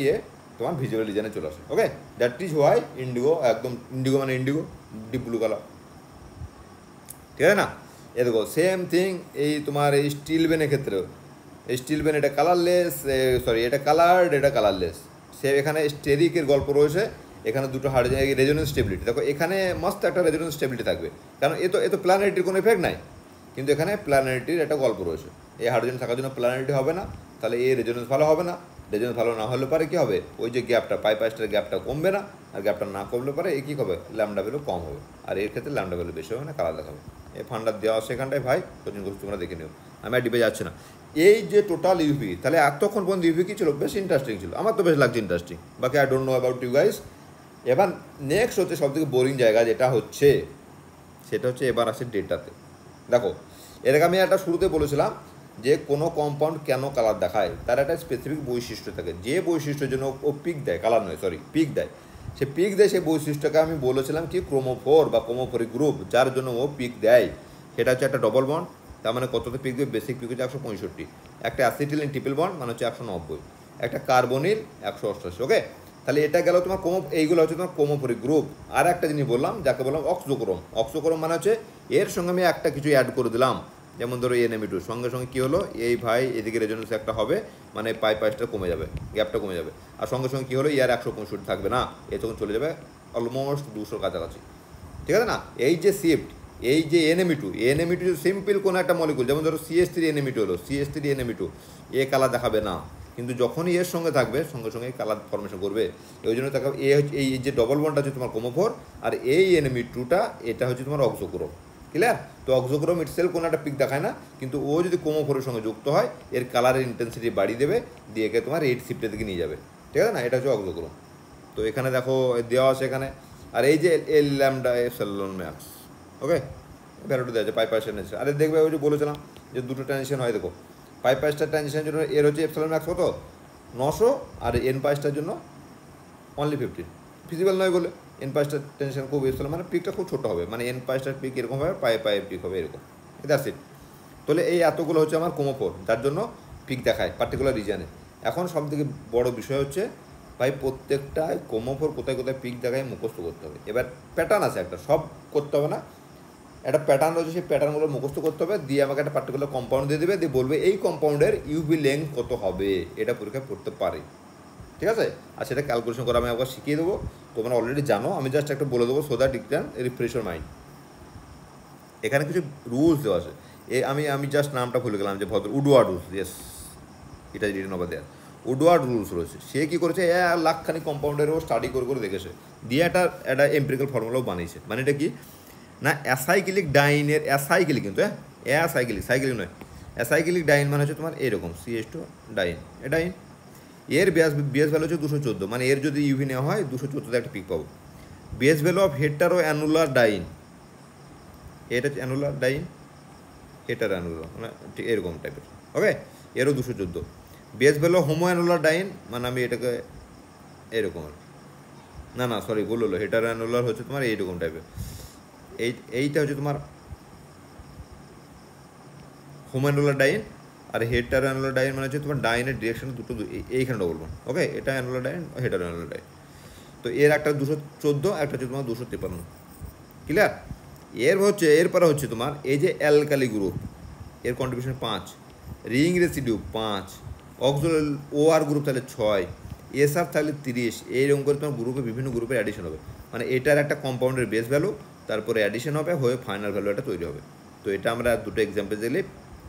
তোমার ভিজুয়াল রিজনে চলে আসে। ওকে, দ্যাট ইজ হোয়াই ইন্ডিগো, একদম ইন্ডিগো মানে ইন্ডিগো ডিপ ব্লু কালার, ঠিক আছে না? এ দেখো সেম থিং এই তোমার এই স্টিল বেনের ক্ষেত্রেও, এই স্টিল বেন এটা কালারলেস, সরি এটা কালার্ড, এটা কালারলেস। সে এখানে স্টেরিকের গল্প রয়েছে, এখানে দুটো হাইড্রোজেন রেজোনেন্স স্টেবিলিটি দেখো, এখানে মস্ত একটা রেজোনেন্স স্টেবিলিটি থাকবে, কারণ এ তো প্ল্যানেটারির কোনো এফেক্ট নাই, কিন্তু এখানে প্ল্যানেটারির একটা গল্প রয়েছে। এই হাইড্রোজেন থাকার জন্য প্ল্যানেটারি হবে না, তাহলে এই রেজোনেন্স ভালো হবে না। রেজোনেন্স ভালো না হলে পারে কী হবে, ওই যে গ্যাপটা পাইপাসটার গ্যাপটা কমবে না, আর গ্যাপটা না কমলে পারে কী হবে ল্যামডা ভ্যালু কম হবে, আর এর ক্ষেত্রে ল্যামডা ভ্যালু বেশি হবে না, কালার দেখাবে। এই ফান্ডার দেওয়া সেখানটায় ভাই কোচিং কোর্স তোমরা দেখে নিও, আমি আর ডিপে যাচ্ছি না। এই যে টোটাল ইউপি, তাহলে এতক্ষণ পর্যন্ত ইউপি কী ছিল, বেশ ইন্টারেস্টিং ছিল, আমার তো বেশ লাগছে ইন্টারেস্টিং, বাকি I don't know about you guys. এবার নেক্সট হচ্ছে সবথেকে বোরিং জায়গা, যেটা হচ্ছে সেটা হচ্ছে এবার আসে ডেটাতে। দেখো এর আগে আমি একটা শুরুতে বলেছিলাম যে কোনো কম্পাউন্ড কেন কালার দেখায়, তার একটা স্পেসিফিক বৈশিষ্ট্য থাকে, যে বৈশিষ্ট্যের জন্য ও পিক দেয়, কালার নয় সরি পিক দেয়, সে পিক দেয়, সেই বৈশিষ্ট্যকে আমি বলেছিলাম কি ক্রোমোফোর বা ক্রোমোফোরিক গ্রুপ, যার জন্য ও পিক দেয়। সেটা হচ্ছে একটা ডবল বন্ড, তার মানে কততে পিক দেবে, বেসিক পিক হচ্ছে 165, একটা অ্যাসিটিলিন ট্রিপল বন্ড মানে হচ্ছে 190, একটা কার্বনিল 188। ওকে, তাহলে এটা গেল তোমার এইগুলো হচ্ছে তোমার ক্রোমোফোরিক গ্রুপ। আর একটা জিনিস বললাম যাকে বললাম অক্সোক্রোম। অক্সোক্রোম মানে হচ্ছে এর সঙ্গে আমি একটা কিছু অ্যাড করে দিলাম, যেমন ধরো NME2 সঙ্গে সঙ্গে কী হলো, এই ভাই এদিকে রেজোনেন্স একটা হবে, মানে পাইপাসটা কমে যাবে, গ্যাপটা কমে যাবে, আর সঙ্গে সঙ্গে কী হলো 165 থাকবে না, তখন চলে যাবে অলমোস্ট 200 কাছাকাছি, ঠিক আছে না? এই যে শিফট, এই যে NME2 সিম্পল কোনো একটা মলিকুল, যেমন ধরো CH3NME2 হলো, CH3NME2 কালার দেখাবে না, কিন্তু যখনই এর সঙ্গে থাকবে সঙ্গে সঙ্গে কালার ফর্মেশন করবে। ওই জন্য তাকে এই যে ডবল বন্ডটা হচ্ছে তোমার ক্রোমোফোর, আর এই NME2টা এটা হচ্ছে তোমার অক্সোক্রোম। ক্লিয়ার? তো অক্সোক্রোম ইটসেলফ কোনো একটা পিক দেখায় না, কিন্তু ও যদি ক্রোমোফোরের সঙ্গে যুক্ত হয় এর কালারের ইন্টেন্সিটি বাড়িয়ে দেবে, দিয়ে তোমার রেড শিফটের দিকে নিয়ে যাবে, ঠিক আছে না? এটা হচ্ছে অক্সোক্রোম। তো এখানে দেখো দেওয়া আছে এখানে, আর এই যে এল ল্যামডা এপসিলন ম্যাক্স, ওকে ভ্যালুটা দেওয়া আছে পাইপাসের নেছে। আরে দেখবে ওই যে বলেছিলাম যে দুটো ট্রানজিশন হয়, দেখো পাইপাসটার ট্রানজিশনের জন্য এর হচ্ছে এপসিলন ম্যাক্স কত 900, আর এন পাইসটার জন্য অনলি 15, ফিজিবল নয় বলে এন পাইসটার টেনশন খুব এপসিলন মানে পিকটা খুব ছোটো হবে, মানে এন পাইসটার পিক এরকম হবে, পায়ে পিক হবে এরকম, দ্যাটস ইট। তাহলে এই এতগুলো হচ্ছে আমার ক্রোমোফোর, যার জন্য পিক দেখায় পার্টিকুলার রিজনে। এখন সবথেকে বড় বিষয় হচ্ছে ভাই প্রত্যেকটা ক্রোমোফোর কোথায় কোথায় পিক দেখায় মুখস্থ করতে হবে। এবার প্যাটার্ন আছে একটা, সব করতে হবে না, একটা প্যাটার্ন রয়েছে, সেই প্যাটার্নগুলো মুখস্থ করতে হবে, দিয়ে আমাকে একটা পার্টিকুলার কম্পাউন্ড দিয়ে দেবে, দিয়ে বলবে এই কম্পাউন্ডের ইউভি লেন্থ কত হবে, এটা পরীক্ষায় পড়তে পারে, ঠিক আছে? আর সেটা ক্যালকুলেশন করে আমি একবার শিখিয়ে দেবো, তোমরা অলরেডি জানো, আমি জাস্ট একটা বলে দেবো so that it can refresh your mind. এখানে কিছু রুলস দেওয়া আছে, আমি জাস্ট নামটা ভুলে গেলাম, যে ভদ্র উডওয়ার্ড রুলস, ইয়েস এটা written over there, Woodward rules রয়েছে। সে কী করেছে, লাখখানি কম্পাউন্ডেরও স্টাডি করে দেখেছে, দিয়ে একটা এমপিরিক্যাল ফর্মুলাও বানিয়েছে। মানে এটা কি না, অ্যাসাইক্লিক ডাইনের অ্যাসাইক্লিক, কিন্তু সাইক্লিক নয়, অ্যাসাইক্লিক ডাইন মানে হচ্ছে তোমার এরকম CH2 ডাইন, ডাইন এর বিএস ভ্যালু হচ্ছে 214, মানে এর যদি ইউভি নেওয়া হয় 214তে একটা পিক পাবো। Base value of heteroannular diene, এটা হচ্ছে অ্যানুলার ডাইন, হেটার অ্যানুলার মানে ঠিক এরকম টাইপের, ওকে এরও 214। বিএস ভ্যালু হোমো অ্যানুলার ডাইন, মানে আমি এটাকে এরকম, না সরি ভুল হলো, হেটার অ্যানুলার হচ্ছে তোমার এইরকম টাইপের, এইটা হচ্ছে তোমার হোমো অ্যানুলার ডাইন, আর হেটার অ্যানুলার ডাইন মানে হচ্ছে তোমার ডাইনের ডিরেকশন দুটো, এইখানে ডবল বন্ড, ওকে এটা অ্যানুলার ডাইন, হেটার অ্যানুলার ডাইন। তো এর একটা 214, একটা হচ্ছে তোমার 253, ক্লিয়ার? এরপরে হচ্ছে তোমার এই যে অ্যালকালি গ্রুপ, এর contribution 5, ring residue 5, oxygen OR group তাহলে 6, SR তাহলে 30, এইরকম করে তোমার গ্রুপে বিভিন্ন গ্রুপের অ্যাডিশন হবে, মানে এটার একটা কম্পাউন্ডের বেস ভ্যালু, তারপরে অ্যাডিশন হবে, হয়ে ফাইনাল ভ্যালু একটা তৈরি হবে। তো এটা আমরা দুটো এক্সাম্পল দিলে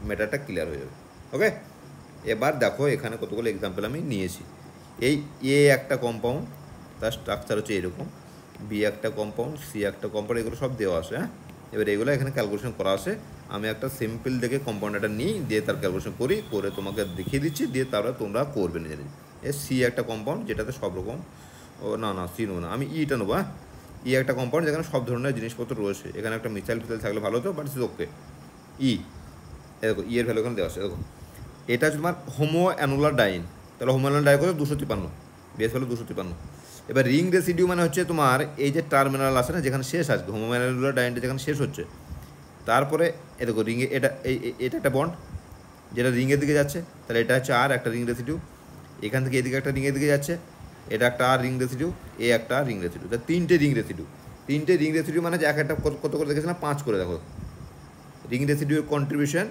ম্যাটারটা ক্লিয়ার হয়ে যাবে, ওকে? এবার দেখো এখানে কতগুলো এক্সাম্পল আমি নিয়েছি। এই একটা কম্পাউন্ড, তার স্ট্রাকচার হচ্ছে এরকম, বি একটা কম্পাউন্ড, সি একটা কম্পাউন্ড, এগুলো সব দেওয়া আছে, হ্যাঁ? এবার এগুলো এখানে ক্যালকুলেশন করা আছে, আমি একটা সিম্পল দেখে কম্পাউন্ড একটা নিই, দিয়ে তার ক্যালকুলেশন করে তোমাকে দেখিয়ে দিচ্ছি, দিয়ে তারপরে তোমরা করবে নিজে নিজে। সি একটা কম্পাউন্ড যেটাতে সব রকম, না সি নেবো না, আমি ইটা নেবো, হ্যাঁ? একটা কম্পাউন্ড যেখানে সব ধরনের জিনিসপত্র রয়েছে, এখানে একটা মিথাইল ফিথাইল থাকলে ভালো হতো, বাট ইটস ওকে। দেখো এর ভ্যালু এখানে দেওয়া আছে, দেখো এটা হচ্ছে তোমার হোমো অ্যানুলার ডাইন, তাহলে হোমোলাইন ডাই কত 253, বেস ভ্যালু 253। এবার রিং রেসিডিউ মানে হচ্ছে তোমার এই যে টার্মিনাল আছে না, যেখানে শেষ আসবে হোমোলাইনুলার ডাইনটা যেখানে শেষ হচ্ছে, তারপরে এ দেখো রিংয়ে এটা এটা একটা বন্ড যেটা রিংয়ের দিকে যাচ্ছে, তাহলে এটা হচ্ছে আর একটা রিং রেসিডিউ। এখান থেকে এদিকে একটা রিংয়ের দিকে যাচ্ছে, এটা একটা আর রিং রেসিডিউ, এ একটা রিং রেসিডিউ, তা তিনটে রিং রেসিডিউ। তিনটে রিং রেসিডিউ মানে যে এক একটা কত করে দেখেছিলাম 5 করে, দেখো রিং রেসিডিউর কন্ট্রিবিউশন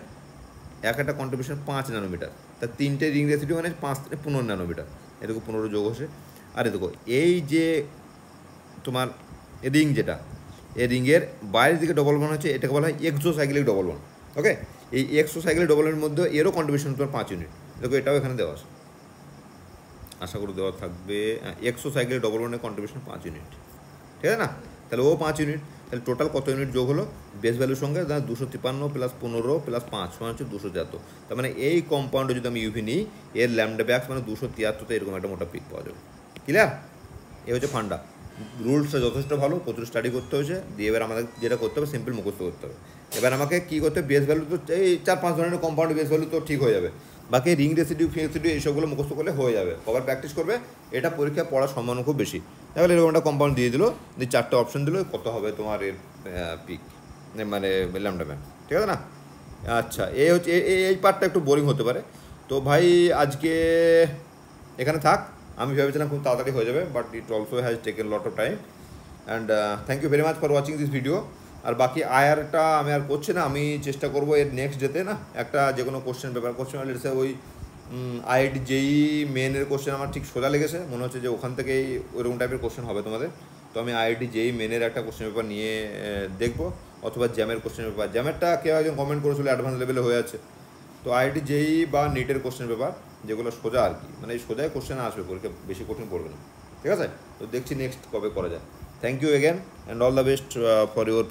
এক একটা কন্ট্রিবিউশন 5 ন্যানোমিটার, তা তিনটে রিং রেসিডিউ মানে 5 থেকে 15 ন্যানোমিটার, এরকম 15 যোগ হচ্ছে। আর দেখো এই যে তোমার রিং যেটা, এই রিংয়ের বাইরের দিকে ডবল বন্ড হচ্ছে, এটাকে বলা হয় এক্সোসাইক্লিক ডবল বন্ড। ওকে, এই এক্সোসাইক্লিক ডবল বন্ডের মধ্যে এরও কন্ট্রিবিউশন তোমার 5 ইউনিট। দেখো এটাও এখানে দেওয়া আছে, আশা করি দেওয়া থাকবে। এক্সোসাইক্লিক ডবল বন্ডের কন্ট্রিবিউশন 5 ইউনিট, ঠিক আছে না? তাহলে ও 5 ইউনিট, তাহলে টোটাল কত ইউনিট যোগ হলো বেস ভ্যালুর সঙ্গে? 253 প্লাস 15 প্লাস 5 সমান হচ্ছে 273। তার মানে এই কম্পাউন্ডে যদি আমি ইউভি নিই, এর ল্যামডা ব্যাক্স মানে 273, এরকম একটা মোটা পিক পাওয়া যাবে। ক্লিয়ার? এই হচ্ছে ফান্ডা। রুলসটা যথেষ্ট ভালো, প্রচুর স্টাডি করতে হয়েছে। দিয়ে এবার আমাদের যেটা করতে হবে সিম্পল মুখস্থ করতে হবে। এবার আমাকে কী করতে হবে, বেস ভ্যালু তো এই 4-5 ধরনের কম্পাউন্ড বেস ভ্যালু তো ঠিক হয়ে যাবে, বাকি রিং রেসিডিউ ফি রেসিডিউ এইসবগুলো মুখস্থ করলে হয়ে যাবে। কবার প্র্যাকটিস করবে, এটা পরীক্ষায় পড়ার সম্ভাবনা খুব বেশি। তাহলে এরকম একটা কম্পাউন্ড দিয়ে দিল, দিয়ে 4টে অপশন দিল, কত হবে তোমার এর পিক মানে ল্যামডা ম্যান, ঠিক আছে না? আচ্ছা, এই হচ্ছে এই পার্টটা একটু বোরিং হতে পারে। তো ভাই আজকে এখানে থাক, আমি ভেবেছিলাম খুব তাড়াতাড়ি হয়ে যাবে, but it also has taken lot of time. And thank you very much for watching this video. আর বাকি আয়ারটা আমি আর করছি না, আমি চেষ্টা করবো এর নেক্সট ডেতে না একটা যে কোনো কোশ্চেন পেপার কোশ্চেন লেটসে ওই আইআইটি জেই মেনের কোশ্চেন আমার ঠিক সোজা লেগেছে, মনে হচ্ছে যে ওখান থেকেই ওইরকম টাইপের কোশ্চেন হবে তোমাদের। তো আমি আইআইটি জেই মেনের একটা কোশ্চেন পেপার নিয়ে দেখবো, অথবা জ্যামের কোশ্চেন পেপার। জ্যামেরটা কেউ একজন কমেন্ট করেছিল অ্যাডভান্স লেভেলে হয়ে আছে। তো আইআইটি জেই বা নিটের কোশ্চেন পেপার যেগুলো সোজা আর কি, মানে এই সোজাই কোশ্চেন আসবে, পরীক্ষা বেশি কঠিন পড়বে না, ঠিক আছে? তো দেখছি নেক্সট কবে করা যায়। Thank you again and all the best for your